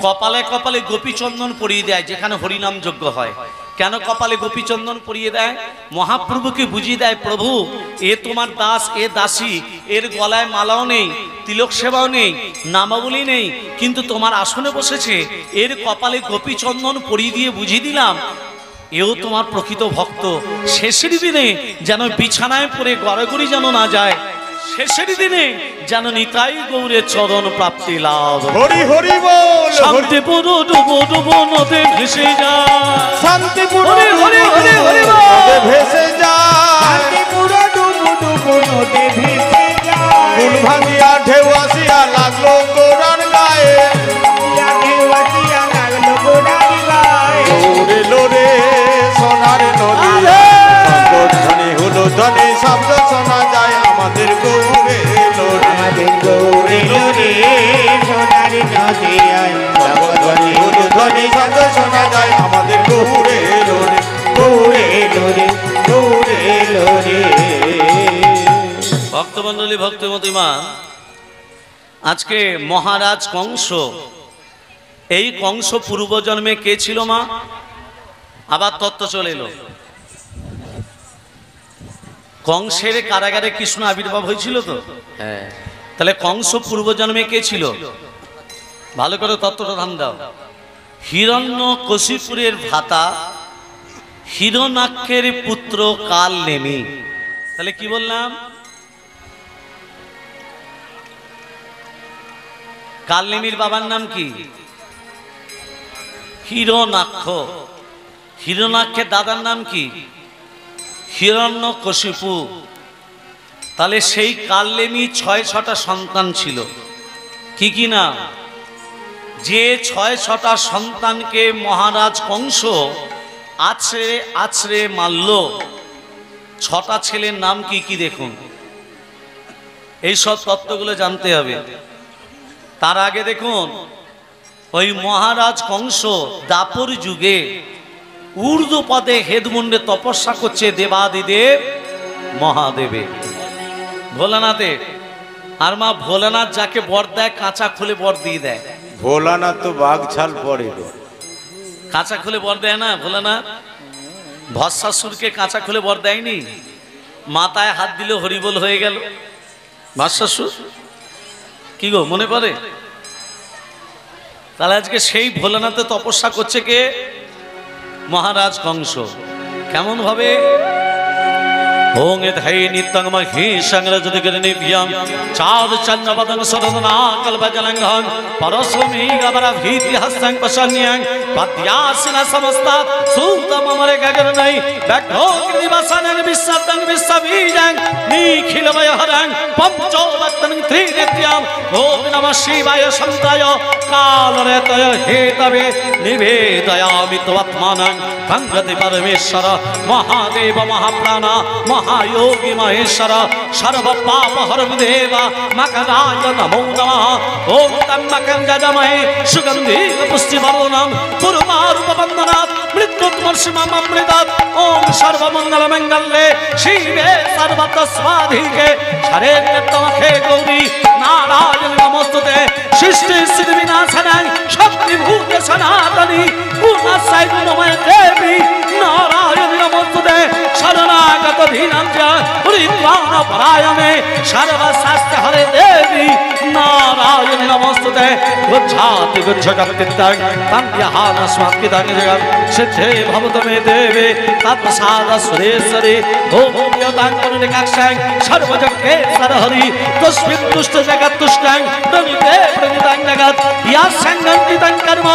Speaker 1: কপালে কপালে গোপীচন্দন পরিয়ে দেয় যেখানে হরিনাম যজ্ঞ হয়। কেন কপালে গোপীচন্দন পরিয়ে দেয়? মহাপ্রভুকে বুঝিয়ে দেয়, প্রভু এ তোমার দাস, এ দাসী, এর গলায় মালাও নেই, তিলক সেবাও নেই, নামাবলী নেই, কিন্তু তোমার আসনে বসেছে, এর কপালে গোপীচন্দন পরিয়ে দিয়ে বুঝিয়ে দিলাম এও তোমার প্রকৃত ভক্ত। শেষের দিনে যেন বিছানায় পড়ে গড়াগড়ি যেন না যায়, শেষের দিনে যেন নিতাই গৌরের চরণ প্রাপ্তি লাভ।
Speaker 2: হরি হরি বল।
Speaker 1: শান্তিপুর ডুবো ডুবো নদে ভেসে যায়,
Speaker 2: শান্তিপুর
Speaker 1: হরি হরি হরি হরি বল।
Speaker 2: নদে ভেসে যায়,
Speaker 3: শান্তিপুর ডুবু ডুবু নদে ভেসে যায়,
Speaker 2: ফুল ভাঙিয়া ঢেউ আসিয়া লাগলো গোড়ার গায়ে,
Speaker 3: ঢেউ আসিয়া লাগলো গোড়ার গায়ে,
Speaker 2: গৌর এলো রে, সোনার ধ্বনি শব্দ শোনা যায় আমাদের গৌরে লোরে
Speaker 3: আমাদের গৌরে লোরে সোনার নদিয়ায় নবধ্বনি
Speaker 2: ধ্বনি শব্দ শোনা যায় আমাদের গৌরে লোরে
Speaker 3: গৌরে লোরে গৌরে লোরে।
Speaker 1: ভক্তমণ্ডলী ভক্তিমতিমা, আজকে মহারাজ কংস, এই কংস পূর্বজন্মে কে ছিল মা? আবার তত্ত্ব চলে এলো। কংসের কারাগারে কৃষ্ণ আবির্ভাব হয়েছিল তো, তাহলে কংস পূর্বজন্মে কে ছিল? ভালো করে তত্ত্বটা ধান দাও। হিরণ্যকশিপুরের ভ্রাতা হিরণ্যাক্ষের পুত্র কালনেমি। তাহলে কি বললাম? কালনেমির বাবার নাম কি? হিরণ্যাক্ষ। হিরণ্যাক্ষের দাদার নাম কি? হিরণ্যকশিপু। তাহলে সেই কালনেমি 6টা সন্তান ছিল। কি কি না? যে 6টা সন্তানকে মহারাজ কংস আছড়ে আছড়ে মারল, 6টা ছেলের নাম কি কি দেখুন। এই সব তত্ত্বগুলো জানতে হবে। তার আগে দেখুন, ওই মহারাজ কংস দাপর যুগে ঊর্ধ্বপদে হেদমুন্ডে তপস্যা করছে দেবাদিদেব মহাদেবে, ভোলানাথে। আর মা ভোলানাথ যাকে বর দেয় কাঁচা খুলে বর দিয়ে দেয়।
Speaker 2: ভোলানাথ তো বাঘ ছাল পরে গো।
Speaker 1: কাঁচা খুলে বর দেয় না ভোলানাথ? ভস্মাসুরকে কাঁচা খুলে বর দেয়নি? মাথায় হাত দিলে হরিবোল হয়ে গেল। ভস্মাসুর কি গো মনে পড়ে? তাহলে আজকে সেই ভোলানাথে তপস্যা করছে কে? মহারাজ কংস। কেমন ভাবে? ওং এধাই নিত্যং মহিষং রজতগিরি নিভ্যং চাঁদ চন্দ্রবদন সরদনা কল্পজলঙ্ঘং পরশমি গবর ভীতি হস্তং পশন্যং পদ্যাসিনা সমস্তাৎ সুতমমরে গগনৈ ব্যাঘ্রোগ্নিবাসনং বিশ্বতং বিশ্ববীজং নিখিলময়হরং পঞ্চবক্তং ত্রিনিত্যং ওম নমঃ শিবায় সন্তায় কালরেতয় হেতবে নিবেদয়ামি তবাত্মানং তঙ্গতি পরমেশ্বর মহাদেব মহাপ্রাণ महायोगी महेश्वर सर्व पाप हरम देव मकराय नमो नमः ओम त्र्यंबकं यजामहे सुगंधि पुष्टिवर्धनम् पूर्वारूपवन्दनात् मृत्युर्मर्षिममृतात् ओम सर्वमंगलमंगल्ये शिवे सर्वतस्वाधिके शरण्यत्वमखे गौरी नारायण नमोस्तुते सृष्टि स्थिति विनाशनाय शक्तिभूते सनातनी पूर्णस्यै गुणमय देवी नारायण नमोस्तुते शरणागत धीनं च परित्राण परायणे सर्वशास्त्र हरे देवी नारायण नमोस्तुते गुच्छाति गुच्छकर्तित्वं तन्यहान स्वात्मितं जगं सिद्धे भवतु मे देवे तत्प्रसाद सुरेश्वरी ओम योतां करुणिकाक्षं सर्वजगते सरहरि तस्मिन् तुष्ट जगत् तुष्टं प्रमिते प्रमितं जगत् या संगन्तितं कर्म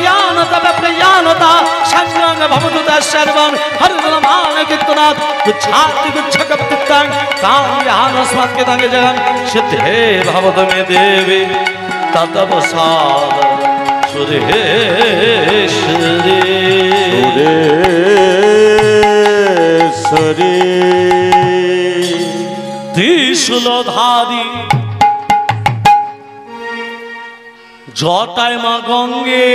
Speaker 1: यानत प्रयानता संगं भवतु तस्सर्वं हरिनाम कीर्तनात् गुच्छाति गुच्छकर्तित्वं तन्यहान स्वात्मितं जगं सिद्धे भवतु मे देवी तत्प्रसाद सुरेश्वरी
Speaker 2: সুরেশ্বরী
Speaker 1: ত্রিশূলধারী জটায় মা গঙ্গে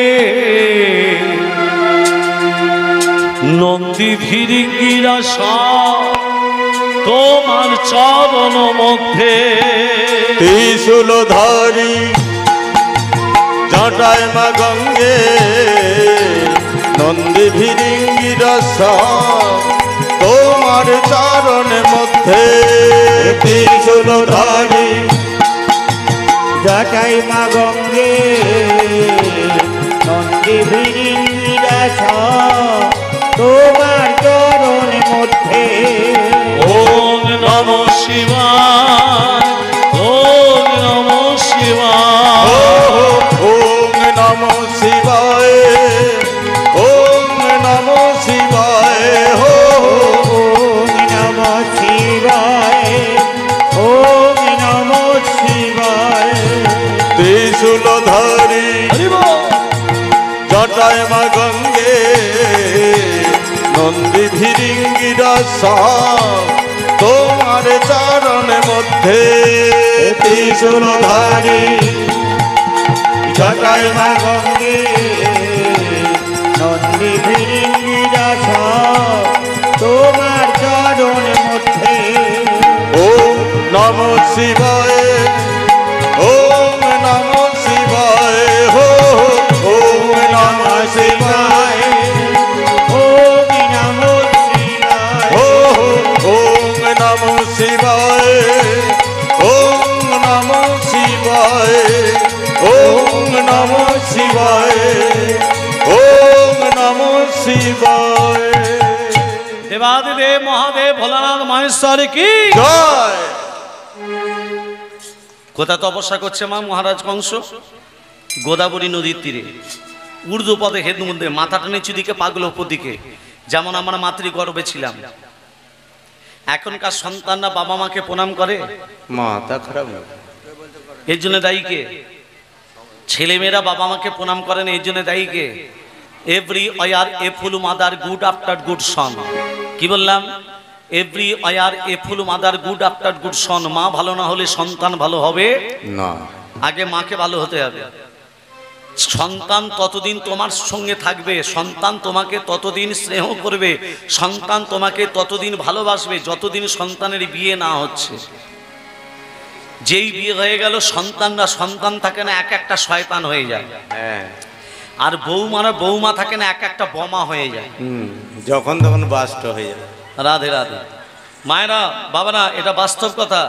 Speaker 1: নন্দী ভিরিঙ্গিরা সব তোমার চরণ মধ্যে
Speaker 2: ত্রিশূলধারী জটায় মা গঙ্গে নন্দী ভিরিঙ্গি রস তোমার চরণ মধ্যে ত্রিশূলধারী
Speaker 3: জটাই মা গঙ্গে নন্দী ভিরিঙ্গিরাস তোমার চরণ মধ্যে
Speaker 1: ওম নমঃ শিবায় ওম নমঃ শিবায়
Speaker 2: ওম নমঃ শিবায় ওম নমঃ শিবায়
Speaker 3: ওম নমঃ শিবায় ওম নমঃ শিবায়
Speaker 2: ত্রিশূলধারী
Speaker 1: হরি বল।
Speaker 2: জটায় মা গঙ্গে নন্দী ভিরিঙ্গি রস মধ্যে ত্রিশূলধারী
Speaker 3: জটায় মা গঙ্গে নন্দী ভিড়িঙ্গিরাস তোমার চরণ মধ্যে
Speaker 2: ওম নমঃ শিবায় ওম নমঃ শিবায় হো ওম নমঃ শিবায়
Speaker 3: ওম নমো শিবায়
Speaker 2: হো ওম নমঃ শিবায় ওম নমঃ শিবায় ওম নমঃ শিবায় ওম নমঃ শিবায়।
Speaker 1: দেবাদিদেব মহাদেব ভোলানাথ মহেশ্বর কি
Speaker 2: জয়।
Speaker 1: কোথা তপস্যা করছে মা মহারাজ কংস? গোদাবরী নদীর তীরে উর্দু পদে হেদু মধ্যে মাথাটা নিচু দিকে পাগল উপর দিকে, যেমন আমরা মাতৃগর্ভে ছিলাম। এখনকার সন্তানরা বাবা মাকে প্রণাম করে,
Speaker 2: মাথা খারাপ।
Speaker 1: এর জন্য দায়ী কে? ছেলেমেয়েরা বাবা মাকে প্রণাম করেন, এর জন্য দায়ী কে? এভরি ওয়ার এ ফুল মাদার গুড আফটার গুড সন। কি বললাম? এভরি ওয়ার এ ফুল মাদার গুড আফটার গুড সন। মা ভালো না হলে সন্তান ভালো হবে
Speaker 2: না,
Speaker 1: আগে মাকে ভালো হতে হবে। সন্তান ততদিন তোমার সঙ্গে থাকবে, সন্তান তোমাকে ততদিন স্নেহ করবে, সন্তান তোমাকে ততদিন ভালোবাসবে যতদিন সন্তানের বিয়ে না হচ্ছে। যেই বিয়ে হয়ে গেল সন্তানরা সন্তান থাকে না, এক একটা শয়তান হয়ে যায়।
Speaker 2: হ্যাঁ,
Speaker 1: আর বৌমারা বৌমা থাকে না, এক একটা বোমা হয়ে যায়।
Speaker 2: যখন তখন বাস্ট হয়ে যায়।
Speaker 1: রাধে রাধে। মায়েরা বাবারা, এটা বাস্তব কথা।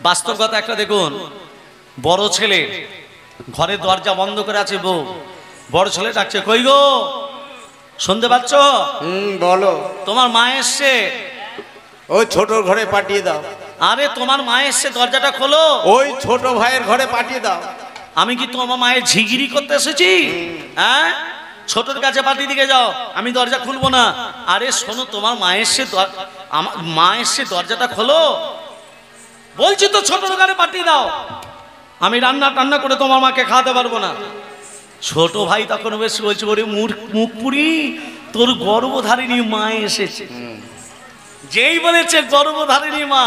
Speaker 1: বাস্তব কথা একটা দেখুন, বড় ছেলে ঘরের দরজা বন্ধ করে আছে, বউ বড় ছেলে ডাকছে, কই গো শুনতে পাচ্ছ?
Speaker 2: বলো।
Speaker 1: তোমার মা এসছে।
Speaker 2: ওই ছোট ঘরে পাঠিয়ে দাও।
Speaker 1: আরে তোমার মা এসছে, দরজাটা খোলো।
Speaker 2: ওই ছোট ভাইয়ের ঘরে পাঠিয়ে দাও।
Speaker 1: আমি কি তোমার মায়ের ঝিগিরি করতে এসেছি? হ্যাঁ, ছোটর কাছে পাঠিয়ে দিকে যাও, আমি দরজা খুলবো না। আরে শোনো, তোমার মা এসছে, আমার মা এসছে, দরজাটা খোলো। বলছি তো ছোটর কাছে পাঠিয়ে দাও, আমি রান্না করে তোমার মাকে খাওয়াতে পারবো না। ছোট ভাই তখন বেশ বলছে, ওরে মুখ পুরি, তোর গর্ভধারিণী মা এসেছে। যেই বলেছে গর্ভধারিণী মা,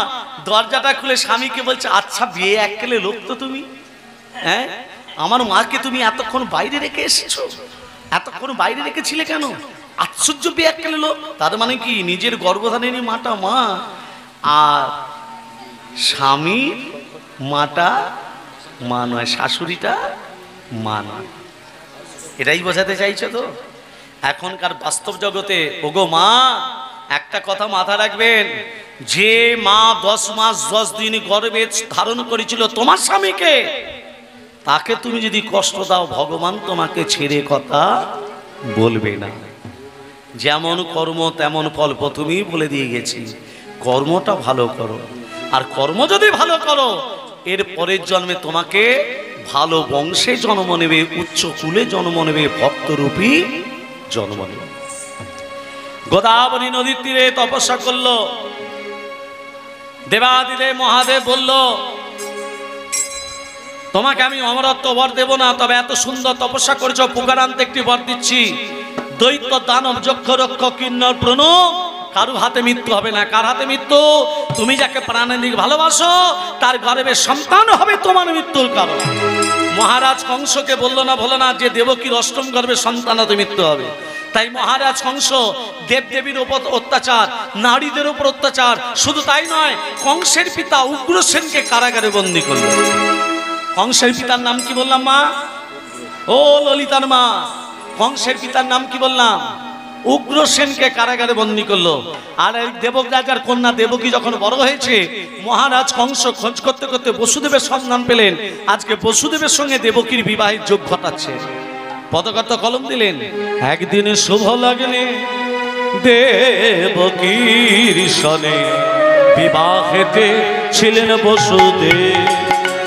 Speaker 1: দরজাটা খুলে স্বামীকে বলছে, আচ্ছা বিয়ে এককেলে লোক তো তুমি, হ্যাঁ আমার মাকে তুমি এতক্ষণ বাইরে রেখে এসেছো, এতক্ষণ বাইরে রেখেছিলে কেন? আশ্চর্য বিয়ে এককেলে লোক। তার মানে কি নিজের গর্ভধারিণী মাটা মা, আর স্বামীর মাটা মা নয়, শাশুড়িটা মা নয়। এটাই বোঝাতে চাইছো তো? এখনকার বাস্তব জগতে ওগো মা, একটা কথা মাথা রাখবেন, যে মা 10 মাস 10 দিন গর্ভে ধারণ করেছিল তোমার স্বামীকে, তাকে তুমি যদি কষ্ট দাও, ভগবান তোমাকে ছেড়ে কথা বলবে না। যেমন কর্ম তেমন ফল, প্রথমেই বলে দিয়ে গেছি, কর্মটা ভালো করো। আর কর্ম যদি ভালো করো, এর পরের জন্মে তোমাকে ভালো বংশে জন্ম নেবে, উচ্চ কুলে জন্ম নেবে, ভক্তরূপী জন্ম নেবে। গোদাবরী নদীর তীরে তপস্যা করলো। দেবাদিদেব মহাদেব বলল, তোমাকে আমি অমরত্ব বর দেব না, তবে এত সুন্দর তপস্যা করেছো, পুকারান্তে একটি বর দিচ্ছি। দৈত্য দানব যক্ষ রক্ষ কিন্নর প্রণব, কারো হাতে মৃত্যু হবে না। কার হাতে মৃত্যু? তুমি যাকে প্রাণান্তিক ভালোবাসো তার গর্ভে সন্তান হবে তোমার মৃত্যুর কারণ। মহারাজ কংসকে বললো না ভোলো না যে দেবকীর অষ্টম গর্ভে সন্তান হতে মৃত্যু হবে। তাই মহারাজ কংস দেবদেবীর উপর অত্যাচার, নারীদের উপর অত্যাচার, শুধু তাই নয়, কংসের পিতা উগ্রসেনকে কারাগারে বন্দী করল। কংসের পিতার নাম কি বললাম মা? ও ললিতার মা, কংসের পিতার নাম কি বললাম? উগ্রসেনকে কারাগারে বন্দী করলো। আর এই দেবক রাজার কন্যা দেবকী যখন বড় হয়েছে, মহারাজ কংস খোঁজ করতে করতে বসুদেবের সন্ধান পেলেন। আজকে বসুদেবের সঙ্গে দেবকীর বিবাহের যোগ ঘটাচ্ছে। পদকর্ত কলম দিলেন, একদিন শুভ লগ্নে দেবকীর সনে বিবাহেতে ছিলেন বসুদেব।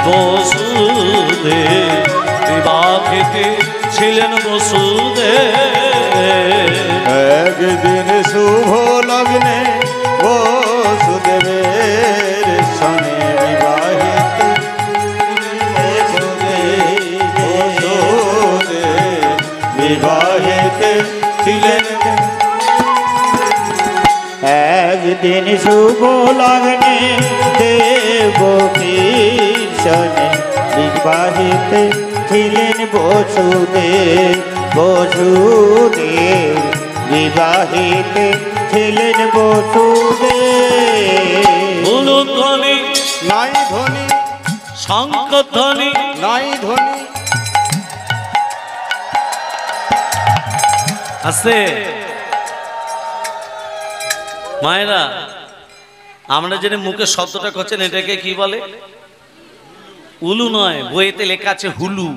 Speaker 1: বসুদেব বিবাহেতে ছিলেন বসুদেব।
Speaker 2: একদিন শুভ লগ্নে বসুদেবের সনে বিবাহিতে ছিলেন।
Speaker 3: একদিন শুভ লগ্নে দেবকীর সনে বিবাহিতে ছিলেন বসুদেব বসুদেব বিবাহিতে ছিলেন বসুদেব
Speaker 1: উলুধ্বনি
Speaker 2: নাই ধ্বনি
Speaker 1: শঙ্খধ্বনি
Speaker 2: নাই ধ্বনি
Speaker 1: আছে। মায়েরা, আমরা যেটা মুখে শব্দটা করছেন এটাকে কি বলে? উলু নয়, বইতে লেখা আছে হুলু,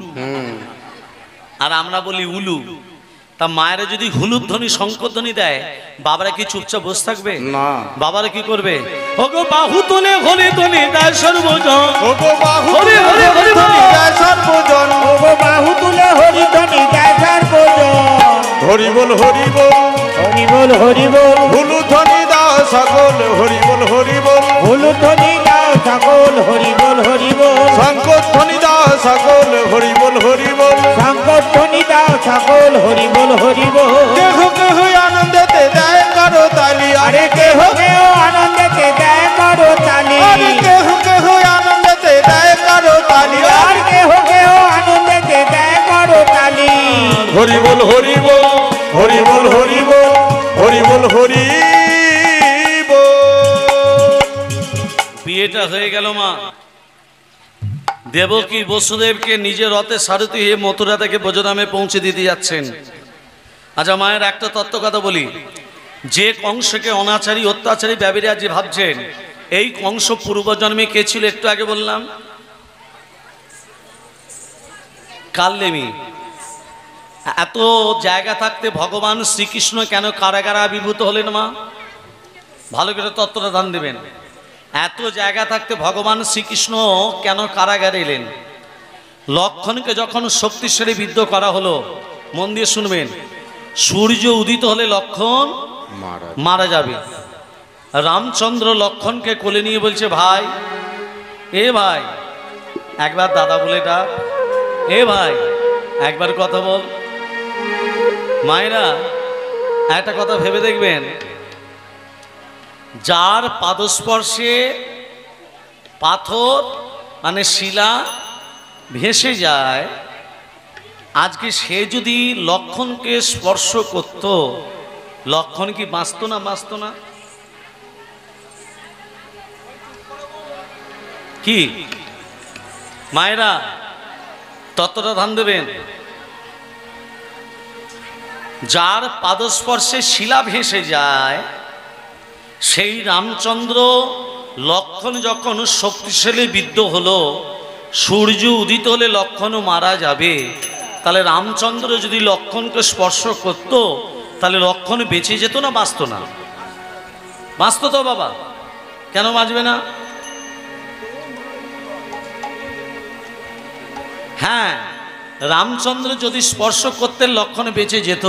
Speaker 1: আর আমরা বলি উলু। তা মায়েরা যদি হুলুর ধ্বনি শঙ্করধ্বনি দেয়, বাবারা কি চুপচাপ বসে থাকবে?
Speaker 2: না।
Speaker 1: বাবারা কি করবে? ওগো বাহু তোলে হরি ধ্বনি দেয় সর্বজন,
Speaker 2: ওগো বাহু
Speaker 1: হরি হরি হরি
Speaker 2: ধ্বনি দেয় সর্বজন,
Speaker 3: ওগো বাহু তুলে হরি ধ্বনি দেয় সর্বজন,
Speaker 2: হরি বল হরি বল,
Speaker 3: হরি বল হরি বল,
Speaker 2: হুলু ধ্বনি দাও সকল, হরি বল হরি বল,
Speaker 3: হুলু ধ্বনি দাও সকল, হরি বল হরি বল,
Speaker 2: শঙ্খ ধ্বনি দাও সকল, হরি বল হরি বল,
Speaker 3: শঙ্কর ধ্বনি দাও সকল, হরি বল হরি বল।
Speaker 2: কেহ কেহ আনন্দেতে দেয় করো তালি,
Speaker 3: আরে কেহ কেহ আনন্দেতে দেয় করো তালি,
Speaker 2: আরে কেহ কেহ আনন্দেতে দেয় করো তালি,
Speaker 3: আর কেহ কেহ আনন্দেতে দেয় করো তালি।
Speaker 2: হরি বল হরি বল, হরি বল হরি বল, হরি বল হরি বল।
Speaker 1: বিয়েটা হয়ে গেল মা। দেবকী বসুদেবকে নিজের রথে সারথি হয়ে মথুরা থেকে ব্রজধামে পৌঁছে দিতে যাচ্ছেন। আচ্ছা মায়ের একটা তত্ত্ব কথা বলি, যে কংসকে অনাচারী অত্যাচারী ব্যবীরা যে ভাবছেন, এই কংস পূর্বজন্মে কে ছিল একটু আগে বললাম? কালনেমি। এত জায়গা থাকতে ভগবান শ্রীকৃষ্ণ কেন কারাগারে আবির্ভূত হলেন মা? ভালো করে তত্ত্বটা ধ্যান দেবেন। এত জায়গা থাকতে ভগবান শ্রীকৃষ্ণ কেন কারাগারে এলেন? লক্ষণকে যখন শক্তিশালী বিদ্ধ করা হলো, মন দিয়ে শুনবেন, সূর্য উদিত হলে লক্ষণ মারা যাবে। রামচন্দ্র লক্ষণকে কোলে নিয়ে বলছে, ভাই, এ ভাই একবার দাদা বলে ডাক, এ ভাই একবার কথা বল। মায়েরা একটা কথা ভেবে দেখবেন, যার পাদস্পর্শে পাথর মানে শিলা ভেসে যায়, আজকে সে যদি লক্ষণকে স্পর্শ করত, লক্ষণ কি বাঁচত না? বাঁচত না? কি মায়েরা ততটা ধ্যান দেবেন, যার পাদস্পর্শে শিলা ভেসে যায়, সেই রামচন্দ্র লক্ষণ যখন শক্তিশালী বিদ্ধ হলো, সূর্য উদিত হলে লক্ষণও মারা যাবে, তাহলে রামচন্দ্র যদি লক্ষণকে স্পর্শ করত, তাহলে লক্ষণ বেঁচে যেত না? বাঁচত না? বাঁচত তো বাবা, কেন বাঁচবে না? হ্যাঁ, রামচন্দ্র যদি স্পর্শ করতেন লক্ষণ বেঁচে যেত,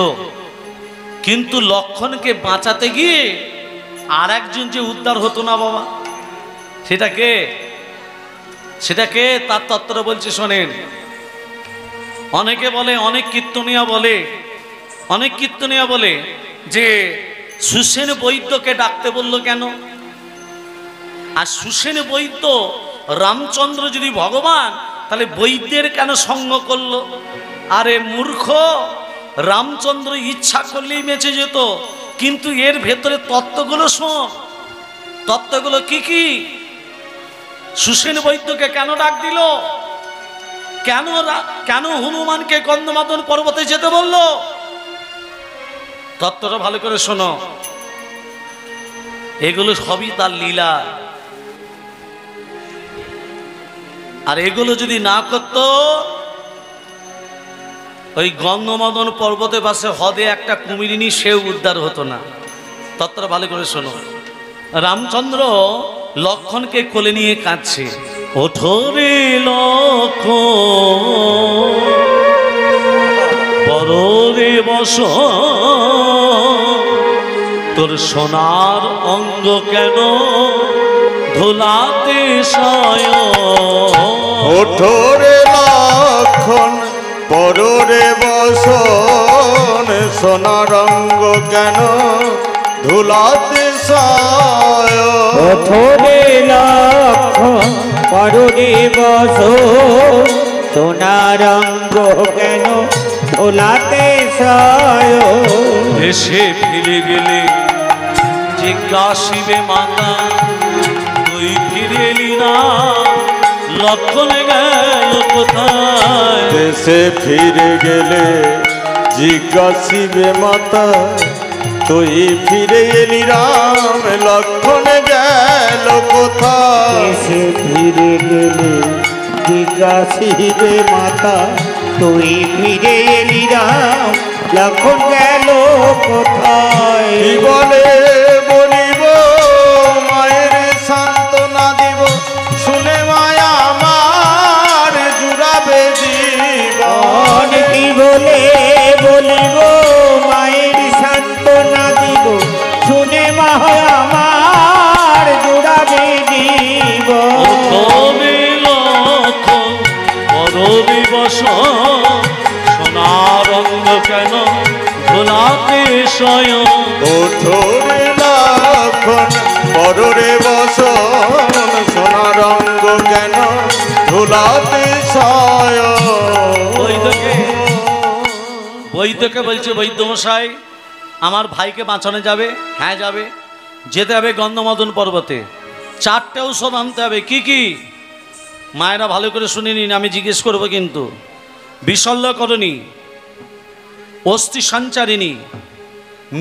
Speaker 1: কিন্তু লক্ষণকে বাঁচাতে গিয়ে আর একজন যে উদ্ধার হতো না বাবা, সেটাকে তার তত্ত্বটা বলছে শোনেন। অনেকে বলে, অনেক কীর্তনিয়া বলে যে সুসেন বৈদ্যকে ডাকতে বলল কেন? আর সুসেন বৈদ্য রামচন্দ্র যদি ভগবান, তাহলে বৈদ্যের কেন সঙ্গ করলো? আরে মূর্খ, রামচন্দ্র ইচ্ছা করলেই বেঁচে যেত, কিন্তু এর ভেতরে তত্ত্বগুলো শোন। তত্ত্বগুলো কি কি? সুসেন বৈদ্যকে কেন ডাক দিল? কেন হনুমানকে গন্ধমাদন পর্বতে যেতে বলল? তত্ত্বটা ভালো করে শোনো। এগুলো সবই তার লীলা। আর এগুলো যদি না করত, ওই গন্ধমাদন পর্বতের পাশে হদে একটা কুমিরিনী, সেও উদ্ধার হতো না। তত্ত্বটা ভালো করে শোনো। রামচন্দ্র লক্ষণকে কোলে নিয়ে কাঁদছে, ওঠো রে লক্ষণ, বড় রে বস, তোর সোনার অঙ্গ কেন ধুলাতে শয়ন।
Speaker 2: ওঠো রে লক্ষণ, পরে বসন, সোনার অঙ্গ কেন ধুলাতে সয়
Speaker 3: ওঠরে লক্ষণ পররে বস সোনার অঙ্গ কেন দোলাতে সয়
Speaker 1: দেশে ফিরে গেলে জিজ্ঞাসিবে মাতা তুই ফিরে এলি না লক্ষণ গেল কোথায়
Speaker 2: দেশে ফিরে গেলে জিজ্ঞাসিবে মাতা তুই ফিরে এলি রাম লক্ষণ গেল কোথায়
Speaker 3: দেশে ফিরে গেলে জিজ্ঞাসিবে মাতা তুই ফিরে এলি রাম লক্ষণ গেল কোথায়
Speaker 2: কি বলে বলিব মায়ের সান্ত্বনা দিব শুনে মায়া আমার জুড়াবে জীবন
Speaker 3: কি বলে বলিব মায়ের সান্ত্বনা দিব শুনে মা আমার জুড়াবে জীবন
Speaker 1: প্রথমে লক্ষণ পরবি বস সোনার অঙ্গ কেন ভোলাতে স্বয়ং
Speaker 2: ওঠরে লক্ষণ পররে বসন সোনার রঙ্গ কেন ধুলাতে সয়
Speaker 1: বৈদ্যকে বলছে বৈদ্যমশাই আমার ভাইকে বাঁচানো যাবে হ্যাঁ যাবে যেতে হবে গন্ধমদন পর্বতে 4টে ঔষধ আনতে হবে কি কি মায়েরা ভালো করে শুনে নিন আমি জিজ্ঞেস করবো কিন্তু বিশল্যকরণী অস্থি সঞ্চারিণী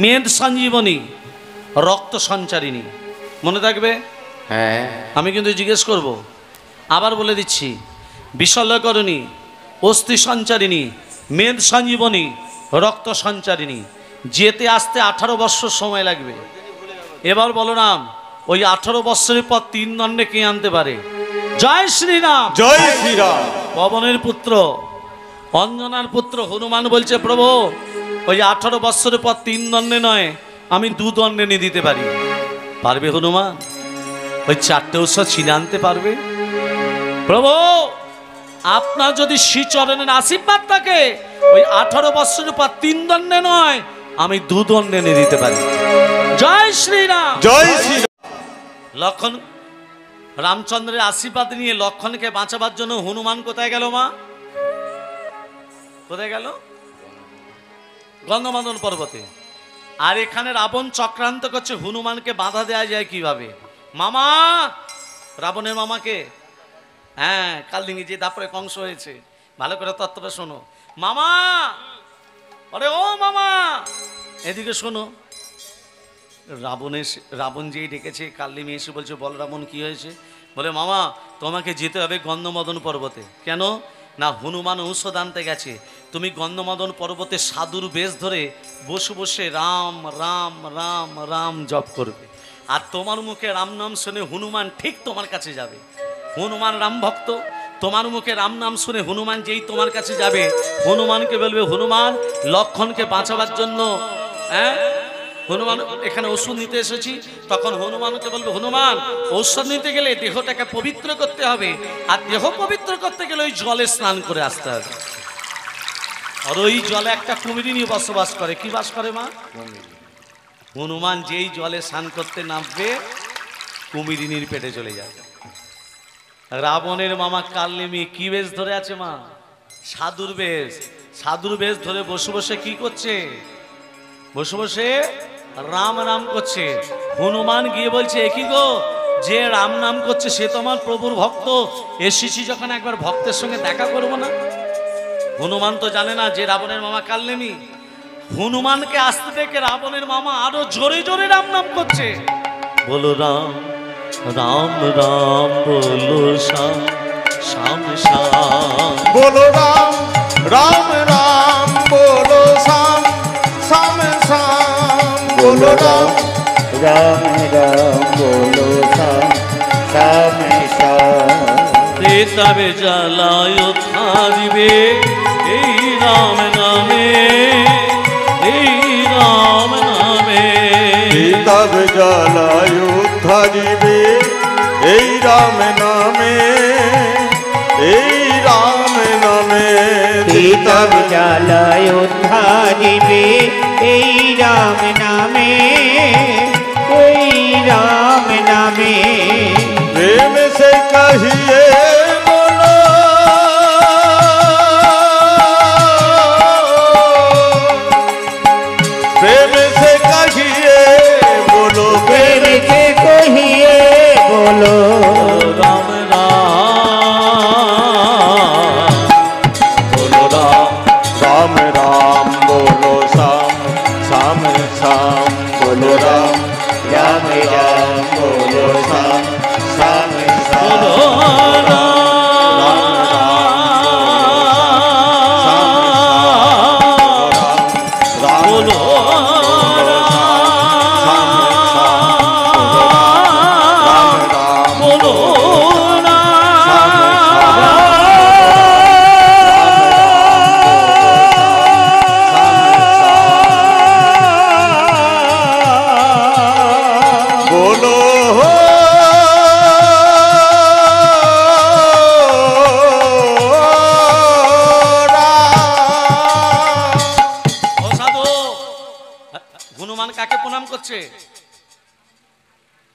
Speaker 1: মেদ সঞ্জীবনী রক্ত সঞ্চারিণী মনে থাকবে
Speaker 2: হ্যাঁ
Speaker 1: আমি কিন্তু জিজ্ঞেস করব আবার বলে দিচ্ছি বিশল্যকরণী অস্থি সঞ্চারিণী মেদ সঞ্জীবনী রক্ত সঞ্চারিণী যেতে আসতে 18 বৎসর সময় লাগবে এবার বলো নাম ওই 18 বৎসরের পর 3 দণ্ডে কে আনতে পারে জয় শ্রীরাম
Speaker 2: জয় শ্রীরাম
Speaker 1: পবনের পুত্র অঞ্জনার পুত্র হনুমান বলছে প্রভু ওই 18 বৎসরের পর 3 দণ্ডে নয় আমি 2 দণ্ডে নিয়ে দিতে পারি পারবে হনুমান ওই 4টে ঔষধ ছিনে আনতে পারবে প্রভু আপনার যদি শ্রীচরণের আশীর্বাদ থাকে ওই 18 বৎসরের পর 3 দণ্ডে নয় আমি 2 দণ্ডে নিয়ে দিতে পারি জয় শ্রীরাম
Speaker 2: জয় শ্রীরাম
Speaker 1: লক্ষণ রামচন্দ্রের আশীর্বাদ নিয়ে লক্ষণকে বাঁচাবার জন্য হনুমান কোথায় গেল মা কোথায় গেল গন্ধমাদন পর্বতে আর এখানে রাবণ চক্রান্ত করছে হনুমানকে বাধা দেওয়া যায় কিভাবে মামা রাবণের মামাকে হ্যাঁ কালদিঙ্গি যে তারপরে কংস হয়েছে ভালো করে তত্ত্বটা শোনো মামা আরে ও মামা এদিকে শোনো রাবণ যেই ডেকেছে কাল্লিমি এসে বলছে বল রাবণ কি হয়েছে বলে মামা তোমাকে যেতে হবে গন্ধমদন পর্বতে কেন না হনুমান ঔষধ আনতে গেছে তুমি গন্ধমদন পর্বতে সাধুর বেশ ধরে বসে বসে রাম রাম রাম রাম জপ করবে আর তোমার মুখে রাম নাম শুনে হনুমান ঠিক তোমার কাছে যাবে হনুমান রাম ভক্ত তোমার মুখে রাম নাম শুনে হনুমান যেই তোমার কাছে যাবে হনুমানকে বলবে হনুমান লক্ষণকে বাঁচাবার জন্য হ্যাঁ হনুমান এখানে ওষুধ নিতে এসেছি তখন হনুমানকে বলবে হনুমান ঔষধ নিতে গেলে দেহটাকে পবিত্র করতে হবে আর দেহ পবিত্র করতে গেলে ওই জলে স্নান করে আসতে হবে আর ওই জলে একটা কুমিরিনী বসবাস করে কি বাস করে মা হনুমান যেই জলে স্নান করতে নামবে কুমিরিনীর পেটে চলে যাবে রাবণের মামা কাল্লিমি কি বেশ ধরে আছে মা সাধুর বেশ ধরে বসে বসে কি করছে বসে বসে রাম নাম করছে হনুমান গিয়ে বলছে একই গো যে রাম নাম করছে সে তো আমার প্রভুর ভক্ত এসেছি যখন একবার ভক্তের সঙ্গে দেখা করবো না হনুমান তো জানে না যে রাবণের মামা কাল্লিমি হনুমানকে আসতে দেখে রাবণের মামা আরো জোরে জোরে রাম নাম করছে বলো রাম রাম রাম বলো শ্যাম শ্যাম শ্যাম
Speaker 2: বলো রাম রাম রাম বলো শ্যাম শ্যাম শ্যাম বলো রাম
Speaker 3: রাম রাম বলো শ্যাম শ্যাম শ্যাম
Speaker 1: তবে জ্বালায় থাকবে এই রাম নামে এই রাম নামে
Speaker 2: তব জ্বালায় ধরিবে এই রাম নামে এই রাম নামে
Speaker 3: তব জ্বালায় ধারিবে এই রাম নামে এই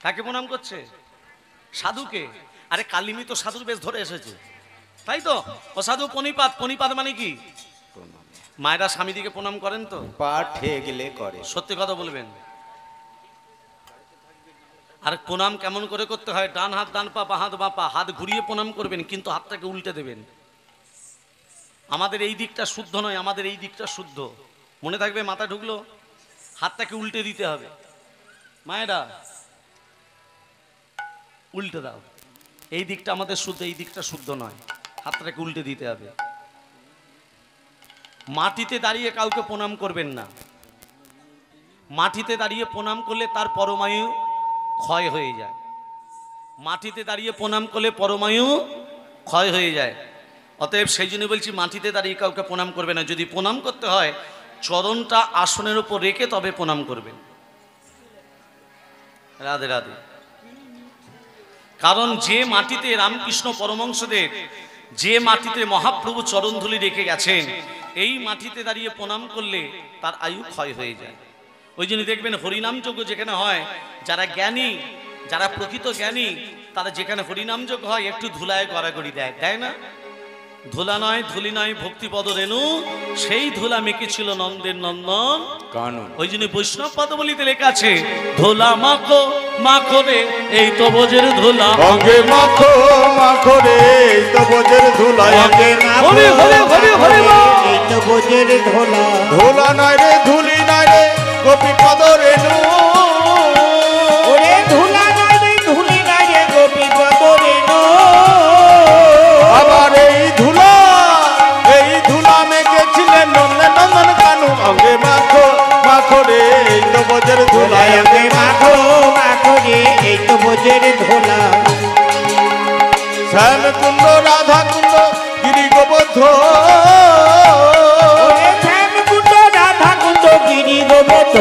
Speaker 1: কাকে প্রণাম করছে? সাধুকে। আরে কালিমি তো সাধুর বেশ ধরে এসেছে, তাই তো? ও সাধু পণিপাত, পণিপাত মানে কি? মায়েরা স্বামীদিকে প্রণাম করেন তো?
Speaker 3: পা ঠেয়ে গেলে করে।
Speaker 1: সত্যি কথা বলবেন। আর প্রণাম কেমন করে করতে হয়? ডান হাত ডান পা, বাঁ হাত বাঁ পা, হাত ঘুরিয়ে প্রণাম করবেন, কিন্তু হাতটাকে উল্টে দেবেন। আমাদের এই দিকটা শুদ্ধ নয়, আমাদের এই দিকটা শুদ্ধ। মনে থাকবে, মাথা ঢুকলো, হাতটাকে উল্টে দিতে হবে। মায়েরা উল্টে দাও, এই দিকটা আমাদের শুদ্ধ, এই দিকটা শুদ্ধ নয়, হাতটাকে উল্টে দিতে হবে। মাটিতে দাঁড়িয়ে কাউকে প্রণাম করবেন না। মাটিতে দাঁড়িয়ে প্রণাম করলে তার পরমায়ু ক্ষয় হয়ে যায়। মাটিতে দাঁড়িয়ে প্রণাম করলে পরমায়ু ক্ষয় হয়ে যায়। অতএব সেই জন্য বলছি, মাটিতে দাঁড়িয়ে কাউকে প্রণাম করবে না। যদি প্রণাম করতে হয়, চরণটা আসনের উপর রেখে তবে প্রণাম করবেন। রাধে রাধে। কারণ যে মাটিতে রামকৃষ্ণ পরমহংসদেব, যে মাটিতে মহাপ্রভু চরণধুলি রেখে গেছেন, এই মাটিতে দাঁড়িয়ে প্রণাম করলে তার আয়ু ক্ষয় হয়ে যায়। ওই জন্য দেখবেন হরিনাম যজ্ঞ যেখানে হয়, যারা জ্ঞানী, যারা প্রকৃত জ্ঞানী, তারা যেখানে হরিনাম যজ্ঞ হয় একটু ধুলায় গড়াগড়ি দেয়, দেয় না? ধুলা নয়, ধুলি নয়, ভক্তিপদ রেণু, সেই ধুলা মেখেছিল নন্দের নন্দন
Speaker 3: কানন।
Speaker 1: ওই জন্য বৈষ্ণব পদবলিতে লেখা আছে, ধুলা মাখো মাখো রে, এই তো বোঝের ধুলা।
Speaker 2: অঙ্গে মাখো মাখো রে, এই তো বোঝের ধুলা।
Speaker 3: অঙ্গে মাখো
Speaker 1: হরি হরি হরি হরি বল।
Speaker 3: এই তো বোঝের ধুলা।
Speaker 2: ধুলা নয় রে, ধুলি নয় রে, গোপী পদ রেণু।
Speaker 3: ওরে ধুলা নয় রে, ধুলি নয় রে, গোপী পদ রেণু।
Speaker 2: আবার এই ধুলা মেখেছিলেন নন্দন নন্দন কানু। অঙ্গে মাখো মাখো রে, এই তো বোঝের ধুলা।
Speaker 3: অঙ্গে মাখো মাখো রে, এই তো বোঝের ধুলা।
Speaker 2: শ্যাম কুণ্ড রাধা কুণ্ড গিরি গোবর্ধ।
Speaker 3: ওরে শ্যাম কুণ্ড রাধা কুণ্ড গিরি গোবর্ধ।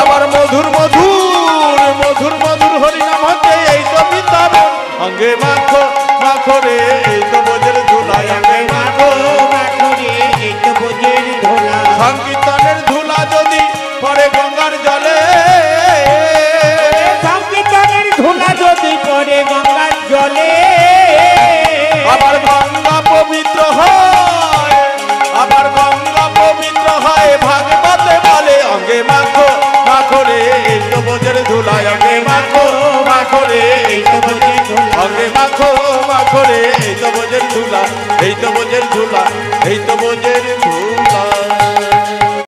Speaker 2: আবার মধুর মধুর মধুর মধুর হরিনাম হচ্ছে এই তো বৃন্দাবন। অঙ্গে মাখো মাখো রে, এই তো বোঝের ধুলা।
Speaker 3: অঙ্গে মাখো মাখো রে, এই তো বোঝের ধুলা।
Speaker 2: সংকীর্তনের ধুলা যদি পড়ে গঙ্গার জলে।
Speaker 3: সংকীর্তনের ধুলা যদি পড়ে গঙ্গার জলে।
Speaker 2: আবার গঙ্গা পবিত্র হয়, আবার গঙ্গা পবিত্র হয়, ভাগবতে বলে। অঙ্গে মাখো মাখো রে, এই তো বোঝের ধুলা। অঙ্গে মাখো মাখো রে, এই তো বোঝের ধুলা। অঙ্গে মাখো মাখো রে, এই তো বোঝের ধুলা। এই তো বোঝের ধুলা, এই তো বোঝের ধুলা।